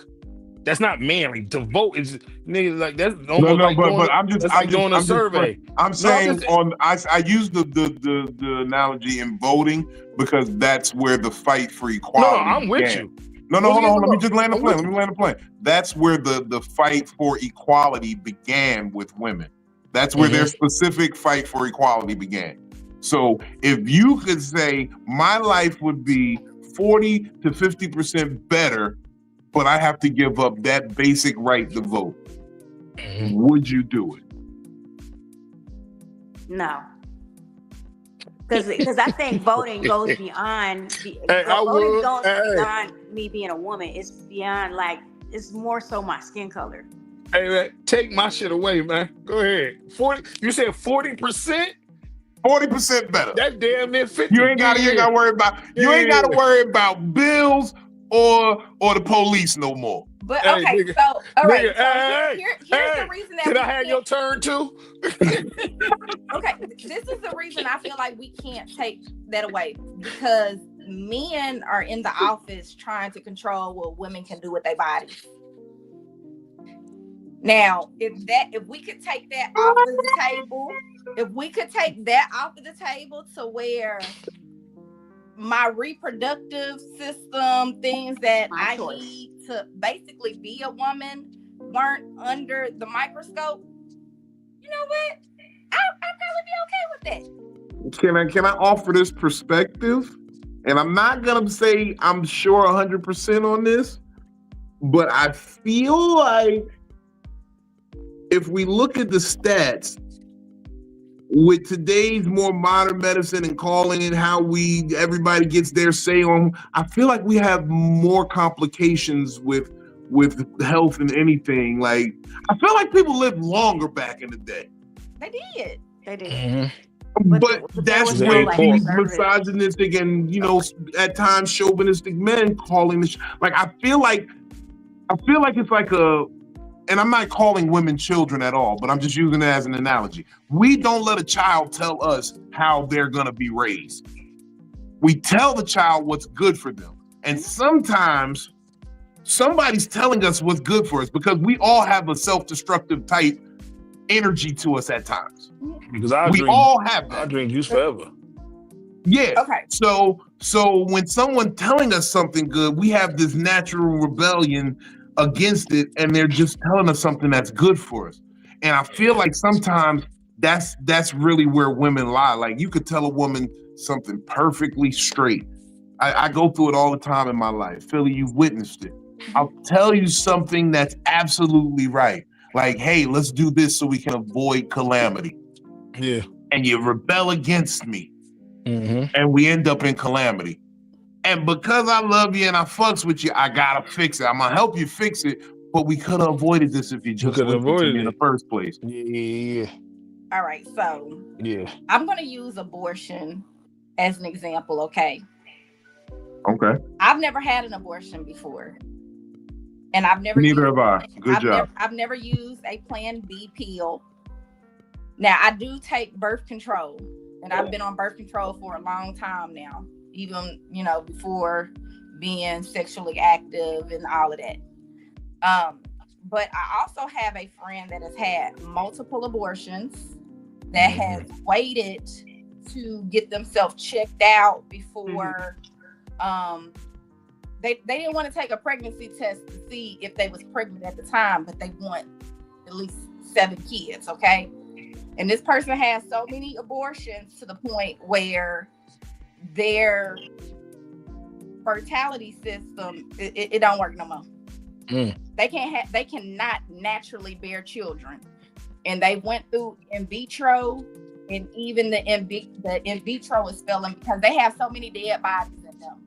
That's not manly. To vote is nigga like that's almost I'm doing a survey. I'm saying I use the analogy in voting because that's where the fight for equality. No, I'm with you. No, hold on. Let me just land the plane. That's where the fight for equality began with women. That's where their specific fight for equality began. So if you could say my life would be 40 to 50% better, but I have to give up that basic right to vote, would you do it? No. Because I think voting goes beyond beyond me being a woman. It's beyond it's more so my skin color. Hey man, take my shit away, man. Go ahead. 40. You said 40%? 40% better. That damn near 50. You ain't gotta worry about bills or the police no more. But okay, nigga, so all right. So here's the reason that can I have your turn too? Okay, this is the reason I feel like we can't take that away because men are in the office trying to control what women can do with their bodies. Now, if we could take that off of the table, to where my reproductive system, things that I need to basically be a woman, weren't under the microscope, you know what? I'd probably be okay with that. Can I offer this perspective? And I'm not gonna say I'm sure 100% on this, but I feel like if we look at the stats, with today's more modern medicine and calling it how everybody gets their say on, I feel like we have more complications with health than anything. Like I feel like people lived longer back in the day. They did. Mm-hmm. But that's where these misogynistic and at times chauvinistic men calling this. Like I feel like I feel like it's like and I'm not calling women children at all, but I'm just using it as an analogy. We don't let a child tell us how they're gonna be raised. We tell the child what's good for them. And sometimes somebody's telling us what's good for us because we all have a self-destructive type energy to us at times. Because we all have that. I drink juice forever. Yeah. Okay. So when someone telling us something good, we have this natural rebellion against it, and they're just telling us something that's good for us. And I feel like sometimes that's really where women lie. Like you could tell a woman something perfectly straight. I go through it all the time in my life. Philly, you've witnessed it. I'll tell you something that's absolutely right. Like, hey, let's do this so we can avoid calamity. Yeah. And you rebel against me. Mm-hmm. And we end up in calamity. And because I love you and I fucks with you, I gotta fix it. I'm gonna help you fix it, but we could have avoided this if you just listened to me in the first place. Yeah. All right, so I'm gonna use abortion as an example, okay? Okay. I've never had an abortion before. And I've never Neither have I. Good job. I've never used a Plan B pill. Now I do take birth control, and I've been on birth control for a long time now, even before being sexually active and all of that. But I also have a friend that has had multiple abortions, that has waited to get themselves checked out before they didn't want to take a pregnancy test to see if they was pregnant at the time, but they want at least 7 kids, okay? And this person has so many abortions to the point where their fertility system it don't work no more. They cannot naturally bear children, and they went through in vitro, and even the in vitro is failing because they have so many dead bodies in them.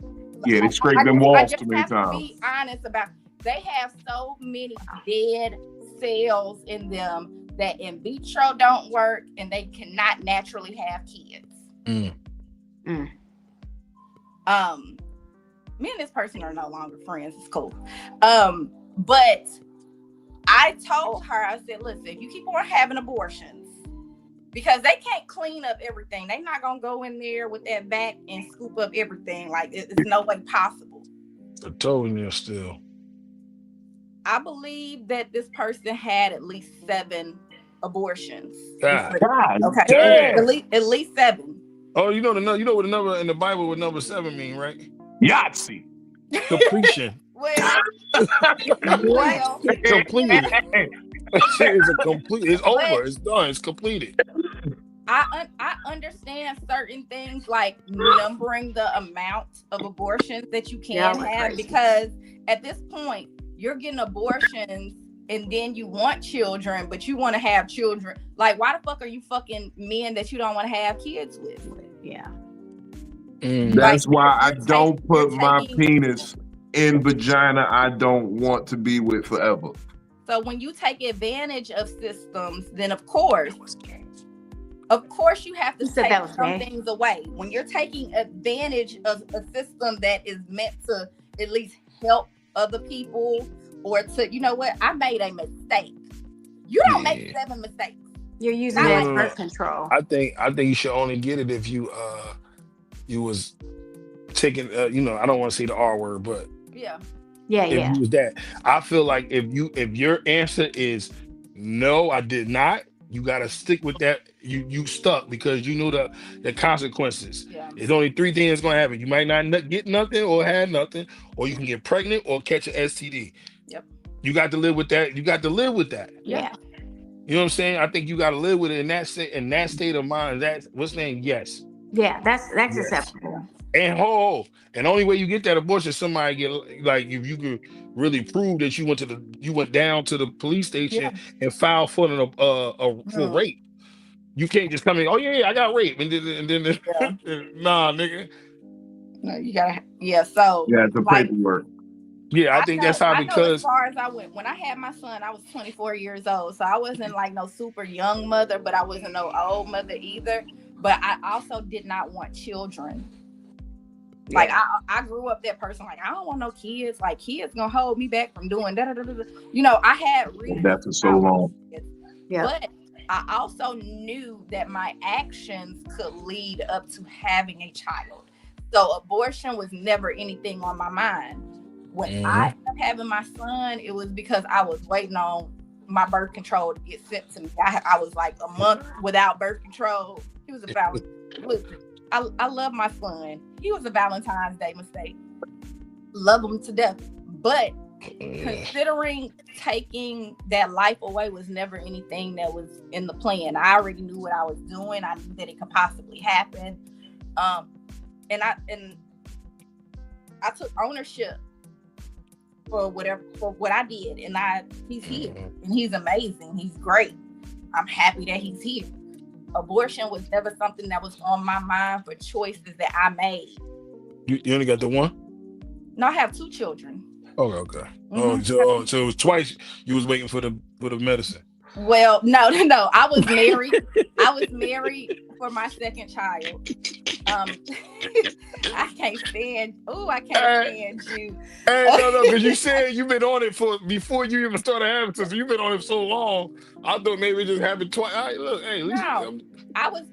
Yeah, they scrape them walls too many times. I just have to be honest about, they have so many dead cells in them that in vitro don't work, and they cannot naturally have kids. Me and this person are no longer friends. It's cool. But I told her, I said, listen, if you keep on having abortions, because they can't clean up everything. They're not going to go in there with that vac and scoop up everything. Like, it's no way possible. A toenail still. I believe that this person had at least 7 abortions. God. Okay. Damn. At least 7. Oh, you know what the number in the Bible, what number 7 mean, right? Yahtzee. Completion. Well, completed. Shit is it's over. It's done. It's completed. I understand certain things like numbering the amount of abortions that you can have, because at this point you're getting abortions and then you want children, but you want to have children. Like, why the fuck are you fucking men that you don't want to have kids with? Yeah. That's why I don't put my penis in vagina I don't want to be with forever. So when you take advantage of systems, then of course you have to take some things away. When you're taking advantage of a system that is meant to at least help other people, or to, you know what, I made a mistake. You don't make 7 mistakes. You're using that birth control. I think you should only get it if you was taking I don't want to say the R word, but yeah. You was that. I feel like if your answer is no, I did not, you gotta stick with that. You stuck because you know the consequences. Yeah. There's only 3 things gonna happen. You might not get nothing or have nothing, or you can get pregnant or catch an STD. Yep. You got to live with that. You got to live with that. Yeah. You know what I'm saying? I think you got to live with it in that state of mind. That's what's name? Yes. Yeah, that's acceptable. And and the only way you get that abortion, somebody get, like, if you could really prove that you went down to the police station and filed for for rape. You can't just come in, oh yeah, I got raped, and then nah, nigga. No, you gotta so it's the paperwork. Yeah, I think that's how, because as far as I went, when I had my son, I was 24 years old, so I wasn't like no super young mother, but I wasn't no old mother either. But I also did not want children. Like I grew up that person. Like I don't want no kids. Like kids gonna hold me back from doing da da da da. You know, I had reasons. That's for so long. Yeah. But I also knew that my actions could lead up to having a child. So abortion was never anything on my mind. When I ended up having my son, it was because I was waiting on my birth control to get sent to me. I was like a month without birth control. He was about, listen, I love my son. He was a Valentine's Day mistake. Love him to death. But considering taking that life away was never anything that was in the plan. I already knew what I was doing. I knew that it could possibly happen. And I took ownership for what I did. And he's here and he's amazing. He's great. I'm happy that he's here. Abortion was never something that was on my mind for choices that I made. You only got the one? No, I have 2 children. Okay. So it was twice you was waiting for the medicine. Well, no. I was married. I was married for my second child. I can't stand you. No, because you said you've been on it before you even started having it. So you've been on it so long. I thought maybe it just happened twice. No,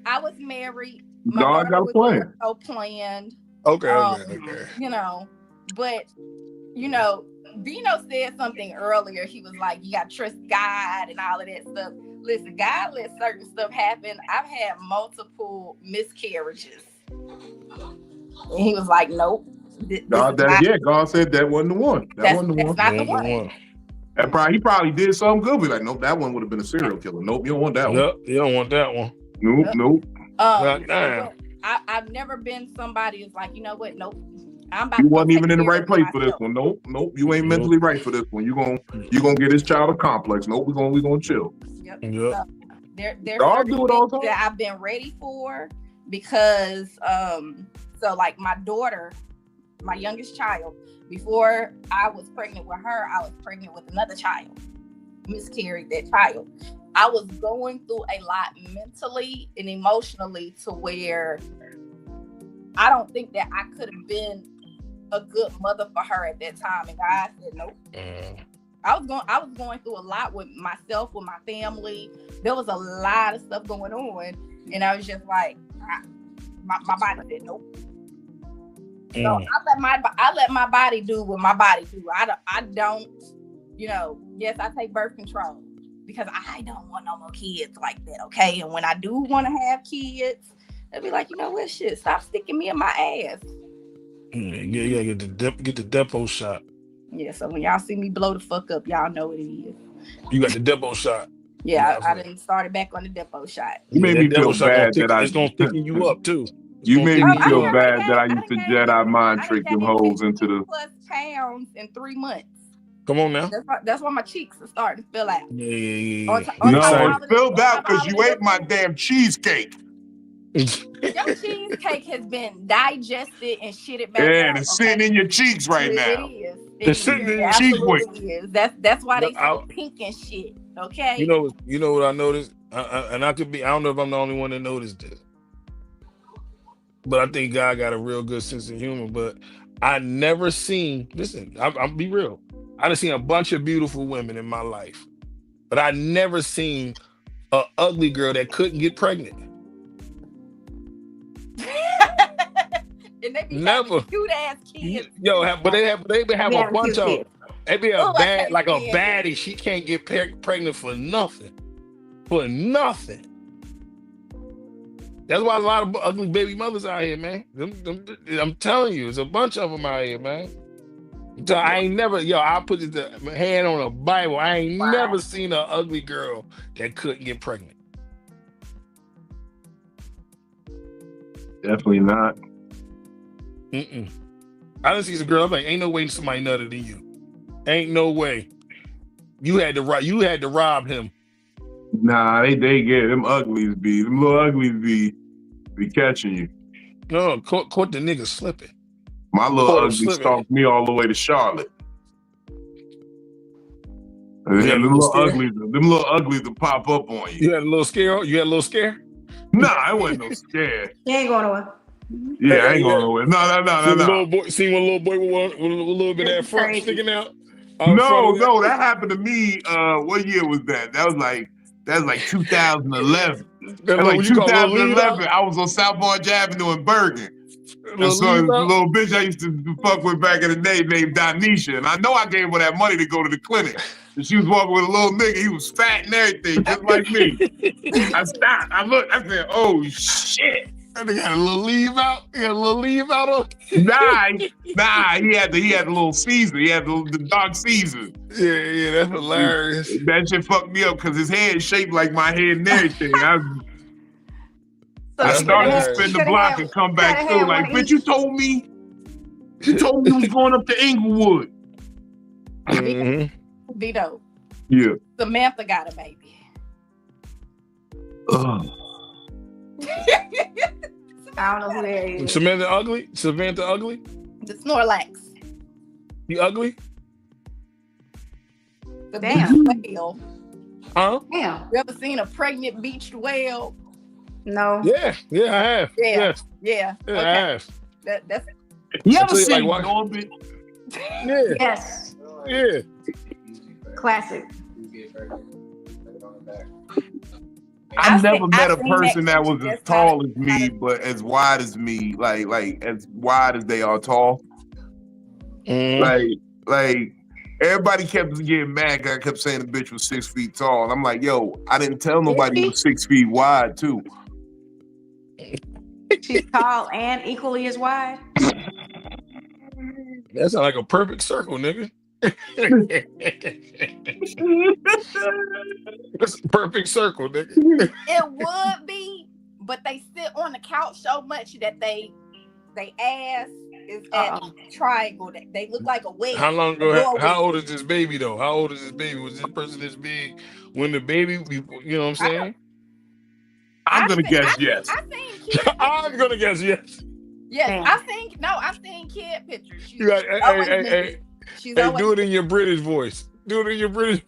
I was married. God got a plan. So planned. Okay. You know, but you know, Dino said something earlier. He was like, "You got to trust God and all of that stuff." Listen, God let certain stuff happen. I've had multiple miscarriages. And he was like, nope. God said that wasn't the one. That wasn't the one. That's not the one. And he probably did something good. Be like, nope, that one would have been a serial killer. Nope, you don't want that one. Yep, you don't want that one. Nope. I've never been somebody who's like, you know what? Nope. You wasn't even in the right place for this one. Nope. You ain't mentally right for this one. You gonna get this child a complex. Nope, we gonna chill. Yep. So, there's certain things that I've been ready for because so like my daughter, my youngest child, before I was pregnant with her, I was pregnant with another child. Miscarried that child. I was going through a lot mentally and emotionally to where I don't think that I could have been a good mother for her at that time. And God said, nope. I was going through a lot with myself, with my family. There was a lot of stuff going on. And I was just like, my body said, nope. So I let my body do what my body do. I don't, you know, yes, I take birth control because I don't want no more kids like that, okay? And when I do want to have kids, they'll be like, you know what, shit, stop sticking me in my ass. Yeah, get the depot shot. Yeah, so when y'all see me blow the fuck up, y'all know what it is. You got the depot shot. Yeah, I done started back on the depot shot. You made me feel bad that it's gonna thicken you up too. You made me feel bad that I used to Jedi mind trick them hoes into the plus pounds in 3 months. Come on now. That's why my cheeks are starting to fill out. Yeah. No, it filled out because you ate my damn cheesecake. Your cheesecake has been digested and shitted back. Yeah, and it's sitting in your cheeks right now. It is. It's sitting in your cheeks. That's why they so pink and shit. Okay. You know what I noticed, and I don't know if I'm the only one that noticed this, but I think God got a real good sense of humor. But I never seen. Listen, I'll be real. I done seen a bunch of beautiful women in my life, but I never seen an ugly girl that couldn't get pregnant. And they be having cute ass kids. But they have a bunch of them. They be a baddie. She can't get pregnant for nothing. For nothing. That's why a lot of ugly baby mothers out here, man. I'm telling you, there's a bunch of them out here, man. So I ain't never, I put the hand on a Bible. I ain't never seen an ugly girl that couldn't get pregnant. Definitely not. I didn't see some girl. I'm like, ain't no way somebody nutted than you. Ain't no way. You had to rob him. Nah, they get them uglies them little uglies be catching you. No, caught the nigga slipping. My little ugly stalked me all the way to Charlotte. Them little uglies to pop up on you. You had a little scare? Nah, I wasn't no scare. She ain't going nowhere. Yeah, I ain't going nowhere. No. Little boy, seen one little boy with a little bit of that front sticking out. No, that happened to me. What year was that? That was like 2011. That was like You call a little lead out? 2011. I was on South Orange Avenue in Bergen. And so lead the out? little bitch I used to fuck with back in the day named Donisha. And I know I gave her that money to go to the clinic. And she was walking with a little nigga. He was fat and everything, just like me. I stopped. I looked. I said, "Oh shit!" And they got a little leave out. He had a little leave out on. Nah. He had the little Caesar. He had the dark Caesar. Yeah, that's hilarious. That shit fucked me up because his head is shaped like my head and everything. I started to spin the block and come back through. Like, bitch, you told me you was going up to Inglewood. Vito. Yeah. Samantha got a baby. I don't know who that is. Samantha ugly? The Snorlax. You ugly? The damn whale. Huh? Damn. You ever seen a pregnant beached whale? No. Yeah, I have. Yeah. Okay. I have. That's You ever seen like, Orbit? Yeah. Yes. Yeah. Classic. I've never met a person that was as tall as me, gotta, but as wide as me, like as wide as they are tall. Like everybody kept getting mad. I kept saying the bitch was 6 feet tall, and I'm like, yo, I didn't tell nobody you was 6 feet wide too. She's tall and equally as wide. That's like a perfect circle, nigga. That's a perfect circle, nigga. It would be, but they sit on the couch so much that they ass is at a triangle. They look like a wig. How long ago? How old is this baby though? How old is this baby? Was this person this big when the baby? You know what I'm saying? I'm gonna guess yes. I'm gonna guess yes. Yes, I've seen kid pictures. You got, hey, do it in your British voice. Do it in your British.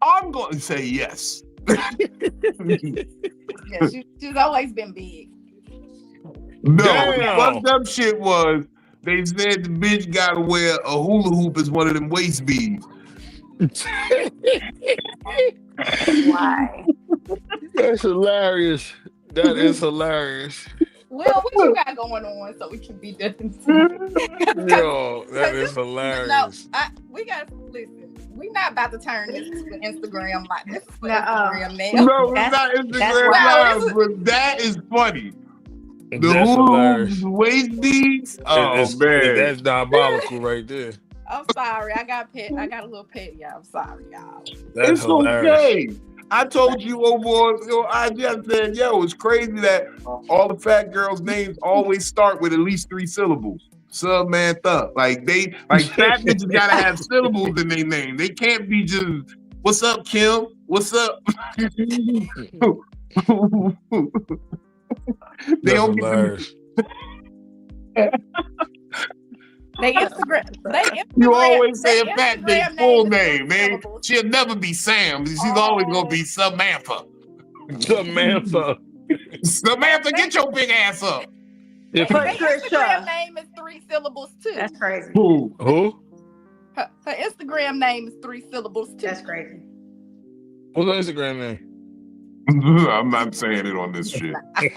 I'm going to say yes. Yeah, she's always been big. No, the fucked up shit was they said the bitch gotta wear a hula hoop as one of them waist beads. Why? That's hilarious. That is hilarious. Well, what you got going on so we can be different? Yo, that is hilarious. No, we got to listen. We're not about to turn this to an Instagram like this. Is Instagram now. No, it's not Instagram live, but that is funny. The hula waist beads. Oh man, that's diabolical right there. I'm sorry. I got a little pet, y'all. I'm sorry, y'all. That's hilarious. Okay. I told you over I just said, yo, it's crazy that all the fat girls' names always start with at least 3 syllables. Samantha. Like fat bitches gotta have syllables in their name. They can't be just, what's up, Kim? What's up? They don't hilarious. They Instagram. You always say a fat bitch full name, man. She'll never be Sam. She's always gonna be Samantha. Samantha, get your big ass up. Her Instagram name is 3 syllables too. That's crazy. Who? Her Instagram name is 3 syllables too. That's crazy. What's her Instagram name? I'm not saying it on this shit. I'm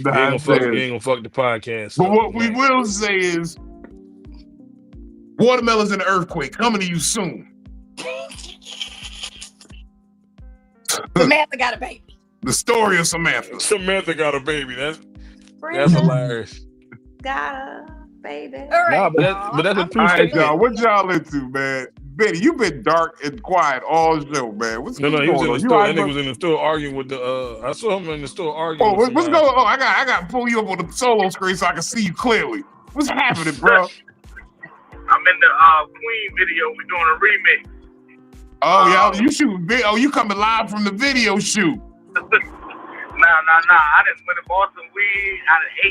not saying ain't gonna fuck the podcast. But what we will say is Watermelon's in the earthquake coming to you soon. Samantha got a baby. The story of Samantha. Samantha got a baby. That's hilarious. Got a baby. All right, but that's a true statement. Y'all, what y'all into, man? Betty, you've been dark and quiet all show, man. What's going on? He was in the store. That nigga was in the store arguing with the. I saw him in the store arguing. Oh, what's going on? Oh, I got to pull you up on the solo screen so I can see you clearly. What's happening, bro? I'm in the Queen video. We're doing a remix. Oh, y'all, you shooting video? Oh, you coming live from the video shoot? Nah. I just went and bought some weed.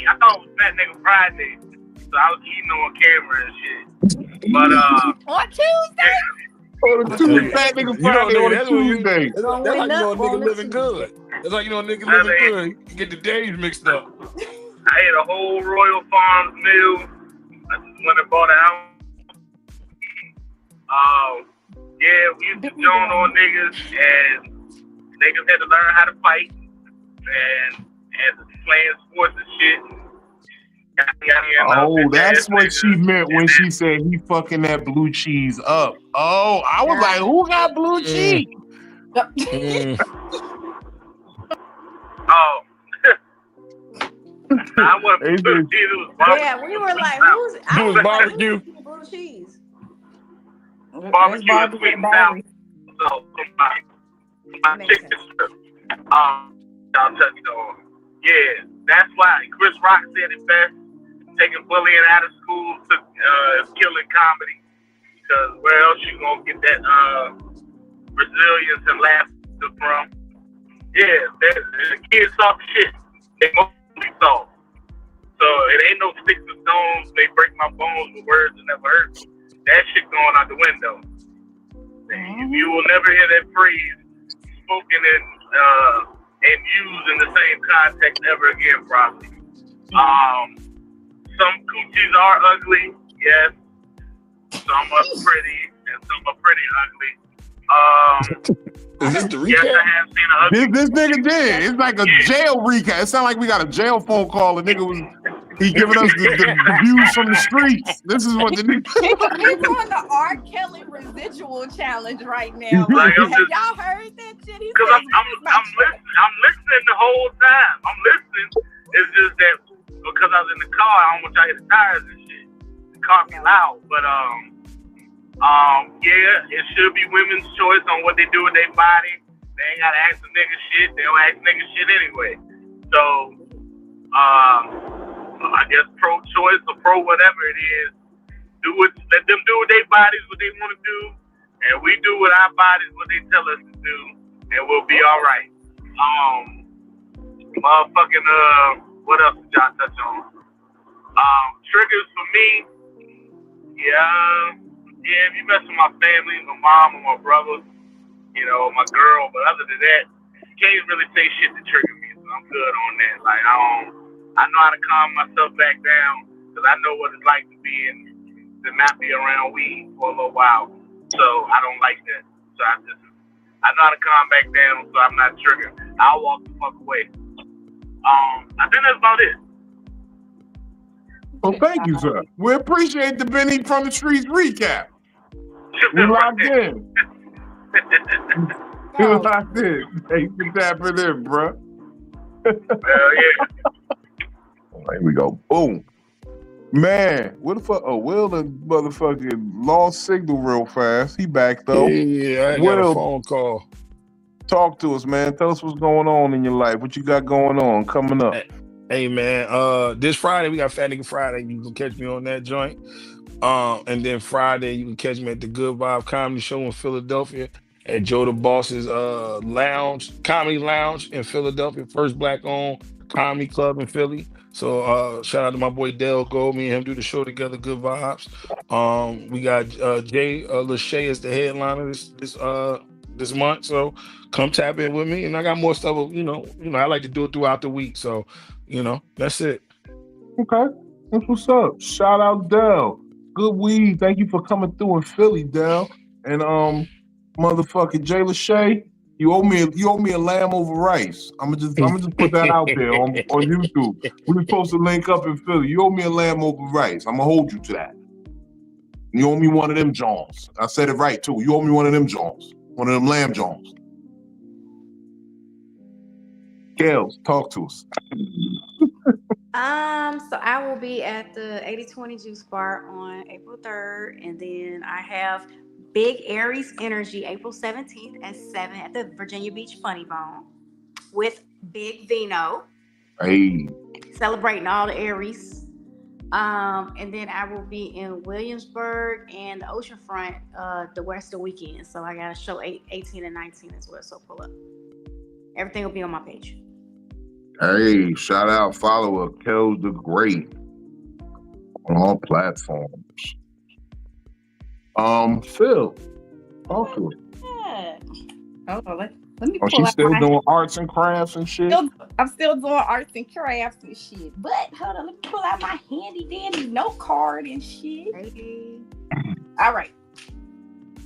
I thought it was Fat Nigga Friday, so I was eating on camera and shit. But on Tuesday. Fat Nigga Friday on Tuesday. That's like you know a nigga living good. That's like you know a nigga living good. You get the days mixed up. I ate a whole Royal Farms meal. I just went and bought a house. Yeah, we used to join on niggas, and niggas had to learn how to fight, and playing sports and shit. Oh, that's what she meant when she said he fucking that blue cheese up. Oh, I was like, who got blue cheese? Oh. I want blue cheese. It was barbecue. Yeah, we were like, who's It was barbecue. Blue cheese. Barbecue and sweet and sour. So, my chicken strip. I'll tell you though. Yeah, that's why Chris Rock said it best. Taking bullying out of school to killing comedy. Because where else you gonna get that resilience and laughter from? Yeah, the kids talk shit. They mostly talk. So it ain't no sticks and stones. They break my bones with words that never hurt. That shit going out the window. You will never hear that phrase spoken and used in the same context ever again, probably. Some coochies are ugly, yes. Some are pretty, and some are pretty ugly. Is this the recap? Yes, I have seen an ugly. This nigga did. It's like a jail recap. It sounds like we got a jail phone call. The nigga was giving us the views from the streets. This is what the nigga. He's doing the R. Kelly residual challenge right now. Like, have y'all heard that shit? Because I'm listening the whole time. I'm listening. It's just that because I was in the car, I don't want y'all to hit the tires and shit. The car be loud, but yeah, it should be women's choice on what they do with their body. They ain't gotta ask the nigga shit. They don't ask nigga shit anyway. So, I guess pro-choice or pro-whatever it is, let them do with their bodies what they want to do, and we do with our bodies what they tell us to do, and we'll be all right. What else did y'all touch on? Triggers for me, yeah, if you mess with my family, my mom or my brother, you know, my girl, but other than that, you can't really say shit to trigger me, so I'm good on that. Like, I know how to calm myself back down, because I know what it's like to not be around weed for a little while, so I don't like that. So I know how to calm back down, so I'm not triggered. I'll walk the fuck away. I think that's about it. Well, thank you, sir. We appreciate the Benny from the Streets recap. We locked in. We locked in. Thanks for tapping in, bro. Hell yeah. Here we go. Boom. Man, what the fuck? Oh, Will the motherfucking lost signal real fast. He back though. Yeah, I got a phone call. Talk to us, man. Tell us what's going on in your life. What you got going on coming up? Hey man, this Friday we got Fat Nigga Friday. You can catch me on that joint. And then Friday you can catch me at the Good Vibe Comedy Show in Philadelphia at Joe the Boss's comedy lounge in Philadelphia, first black-owned comedy club in Philly. So shout out to my boy Dale Gold. Me and him do the show together, Good Vibes. We got Jay Lachey as the headliner this month. So come tap in with me. And I got more stuff, you know, I like to do it throughout the week. So, that's it. Okay. That's what's up. Shout out Dale. Good weed. Thank you for coming through in Philly, Dale. And motherfucking Jay Lachey, you owe me a lamb over rice. I'm gonna just put that out there on YouTube. We're supposed to link up in Philly. You owe me a lamb over rice. I'm gonna hold you to that. You owe me one of them Jones. I said it right too. You owe me one of them Jones. One of them lamb Jones. Gales, talk to us. So I will be at the 8020 Juice Bar on April 3rd, and then I have Big Aries Energy April 17th at 7 at the Virginia Beach Funny Bone with Big Vino. Hey. Celebrating all the Aries. And then I will be in Williamsburg and the Oceanfront the rest of the weekend. So I got a show 18 and 19 as well. So pull up. Everything will be on my page. Hey, shout out, follow her, Kel the Great on all platforms. Phil, talk to us. Yeah. Hold on, Let me Oh, pull she's out still my. doing arts and crafts and shit. I'm still doing arts and crafts and shit. But hold on, let me pull out my handy dandy note card and shit. Hey. All right.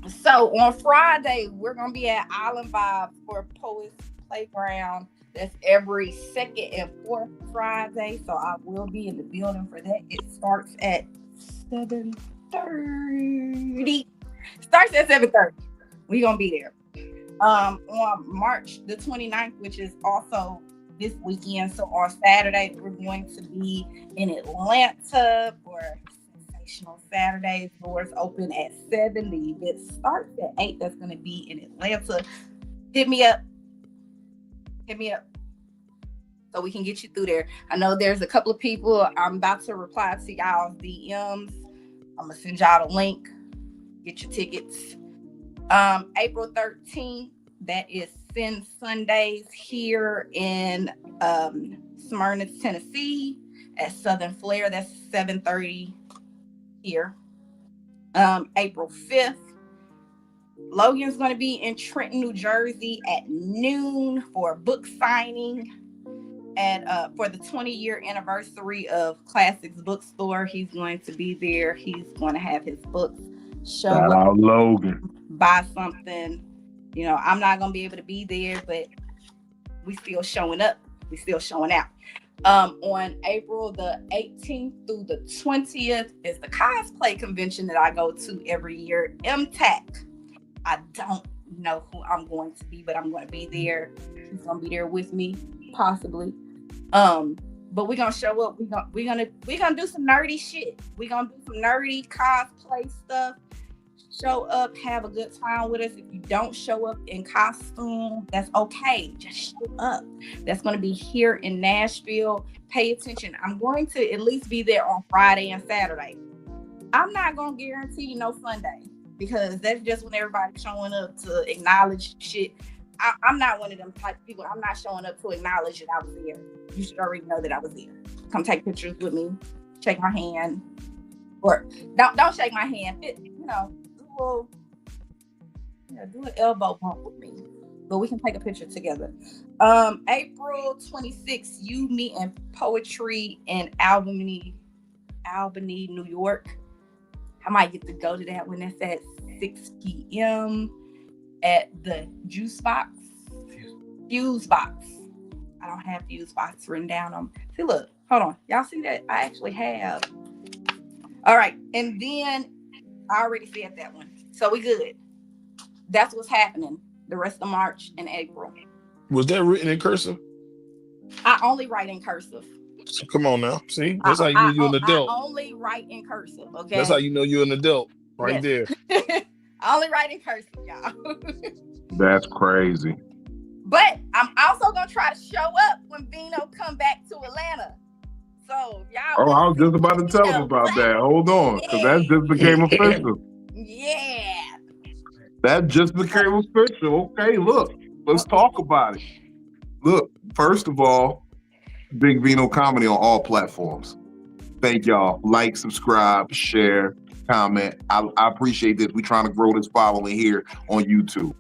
So on Friday, we're gonna be at Island Vibe for Poets Playground. That's every second and fourth Friday. So I will be in the building for that. It starts at 7:30. Starts at 7:30. We're gonna be there. On March the 29th, which is also this weekend. So on Saturday, we're going to be in Atlanta for Sensational Saturdays. Doors open at 7. The event starts at 8. That's going to be in Atlanta. Hit me up. So we can get you through there. I know there's a couple of people. I'm about to reply to y'all's DMs. I'm going to send y'all the link. Get your tickets. April 13th, that is Sin Sundays here in Smyrna, Tennessee at Southern Flair. That's 7:30 here. April 5th, Logan's going to be in Trenton, New Jersey at noon for a book signing. And for the 20-year anniversary of Classics Bookstore, he's going to be there. He's going to have his books show Shout up. out Logan. Buy something. You know, I'm not gonna be able to be there, but we still showing up. We still showing out. On April the 18th through the 20th is the cosplay convention that I go to every year, MTAC. I don't know who I'm going to be, but I'm going to be there. He's gonna be there with me, possibly. But we're gonna show up. We're gonna do some nerdy shit. We're gonna do some nerdy cosplay stuff. Show up, have a good time with us. If you don't show up in costume, that's okay. Just show up. That's going to be here in Nashville. Pay attention. I'm going to at least be there on Friday and Saturday. I'm not going to guarantee no Sunday because that's just when everybody's showing up to acknowledge shit. I'm not one of them type of people. I'm not showing up to acknowledge that I was there. You should already know that I was there. Come take pictures with me. Shake my hand. Or don't shake my hand. You know. Do an elbow bump with me, but we can take a picture together. April 26th, you meet in poetry in Albany, New York. I might get to go to that when it's at 6 p.m. at the Fuse Box. I don't have Fuse Box written down on. See, look, hold on. Y'all see that? I actually have. All right, and then I already said that one. So we good. That's what's happening the rest of March and April. Was that written in cursive? I only write in cursive. So come on now. See? That's how you know you're an adult. I only write in cursive, okay? That's how you know you're an adult. Right there. I only write in cursive, y'all. That's crazy. But I'm also going to try to show up when Vino come back to Atlanta. So y'all. Oh, I was just about to tell him about that. Hold on, because that just became official. Yeah. That just became official. Okay, look, let's talk about it. Look, first of all, Big Vino Comedy on all platforms. Thank y'all. Like, subscribe, share, comment. I appreciate this. We're trying to grow this following here on YouTube.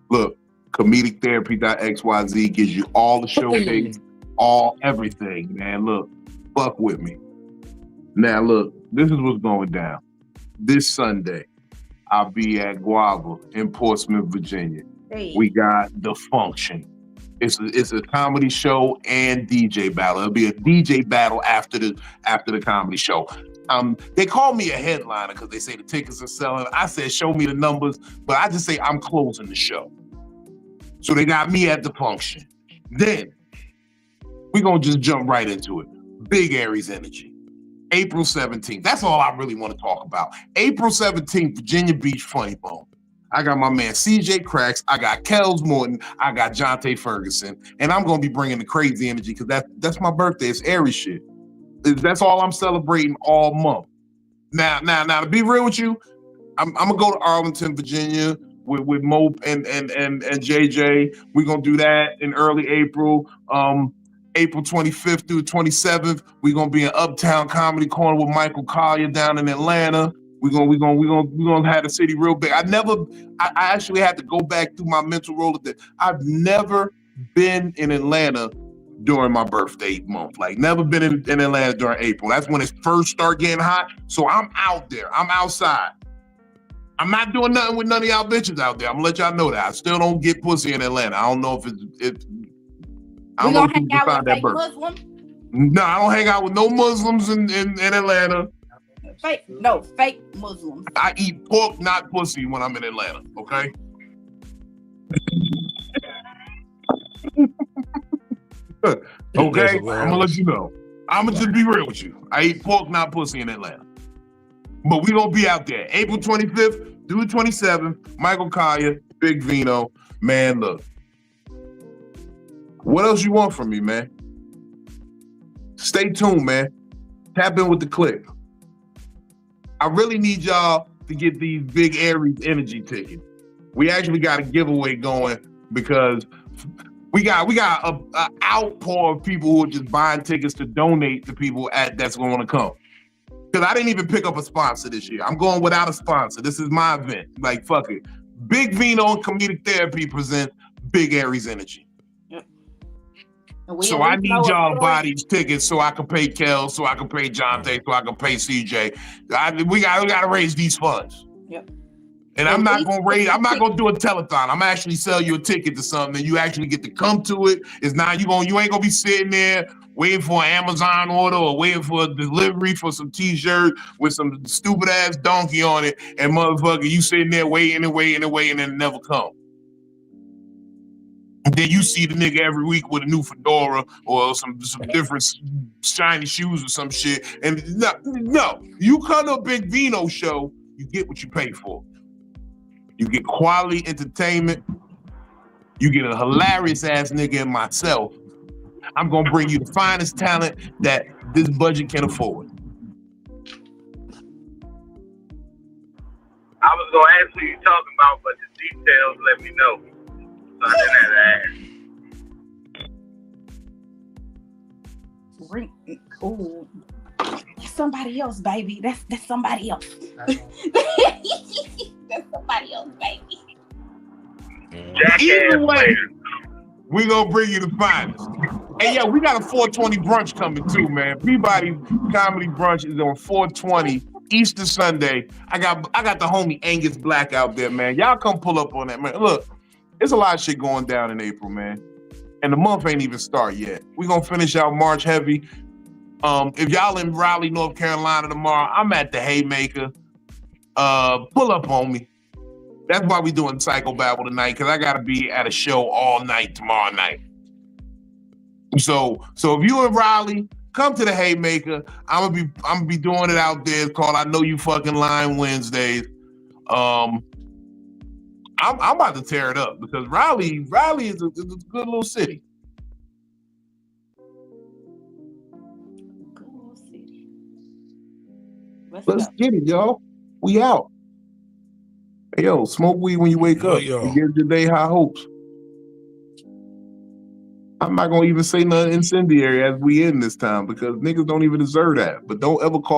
Look, comedictherapy.xyz gives you all the show dates, everything, man. Look. Fuck with me. Now look, this is what's going down. This Sunday, I'll be at Guava in Portsmouth, Virginia. Hey. We got The Function. It's a comedy show and DJ battle. It'll be a DJ battle after the comedy show. They call me a headliner because they say the tickets are selling. I said, show me the numbers, but I just say I'm closing the show. So they got me at The Function. Then we're gonna just jump right into it. Big Aries energy. April 17th. That's all I really want to talk about. April 17th, Virginia Beach Funny Bone. I got my man CJ Cracks. I got Kels Morton. I got Jonte Ferguson. And I'm going to be bringing the crazy energy because that's my birthday. It's Aries shit. That's all I'm celebrating all month. Now, to be real with you, I'm going to go to Arlington, Virginia with Mo and JJ. We're going to do that in early April. April 25th through 27th, we're going to be in Uptown Comedy Corner with Michael Collier down in Atlanta. We're gonna have the city real big. I actually had to go back through my mental Rolodex. I've never been in Atlanta during my birthday month. Like never been in Atlanta during April. That's when it first start getting hot. So I'm out there. I'm outside. I'm not doing nothing with none of y'all bitches out there. I'm gonna let y'all know that. I still don't get pussy in Atlanta. I don't know if it's I don't know if you can find that birth. No, I don't hang out with no Muslims in Atlanta. Fake Muslims. I eat pork, not pussy when I'm in Atlanta, okay? Okay? I'm gonna let you know. I'm gonna just be real with you. I eat pork, not pussy in Atlanta. But we gonna be out there. April 25th through the 27th, Michael Kaya, Big Vino. Man, look. What else you want from me, man? Stay tuned, man. Tap in with the click. I really need y'all to get these big Aries energy tickets. We actually got a giveaway going because we got a outpour of people who are just buying tickets to donate to people that's going to come. Because I didn't even pick up a sponsor this year. I'm going without a sponsor. This is my event. Like, fuck it. Big Vino and Comedic Therapy present Big Aries Energy. So I need y'all to buy these tickets so I can pay Kel, so I can pay Jonte, so I can pay CJ. We gotta raise these funds. Yep. And I'm not gonna do a telethon. I'm actually sell you a ticket to something and you actually get to come to it. It's not you ain't gonna be sitting there waiting for an Amazon order or waiting for a delivery for some t-shirt with some stupid ass donkey on it and motherfucker, you sitting there waiting and it never come. Then you see the nigga every week with a new fedora or some different shiny shoes or some shit. And no, you come to a Big Vino show, you get what you pay for. You get quality entertainment. You get a hilarious ass nigga and myself. I'm gonna bring you the finest talent that this budget can afford. I was gonna ask who you talking about, but the details let me know. So I didn't have to ask. Ooh. That's somebody else, baby. That's somebody else. That's somebody else, baby. Either way, we gonna bring you the finest. And yeah, we got a 420 brunch coming too, man. Peabody Comedy Brunch is on 420 Easter Sunday. I got the homie Angus Black out there, man. Y'all come pull up on that, man. Look, there's a lot of shit going down in April, man. And the month ain't even start yet. We gonna finish out March heavy. If y'all in Raleigh, North Carolina tomorrow, I'm at the Haymaker. Pull up on me. That's why we doing Psycho-Babble tonight, because I gotta be at a show all night tomorrow night. So if you in Raleigh, come to the Haymaker. I'm gonna be doing it out there. It's called I Know You Fucking Lying Wednesdays. I'm about to tear it up because Raleigh is a good little city. Good little city. Let's get it, y'all. We out. Hey, yo, smoke weed when you wake up. You give your day high hopes. I'm not gonna even say nothing incendiary as we end this time because niggas don't even deserve that. But don't ever call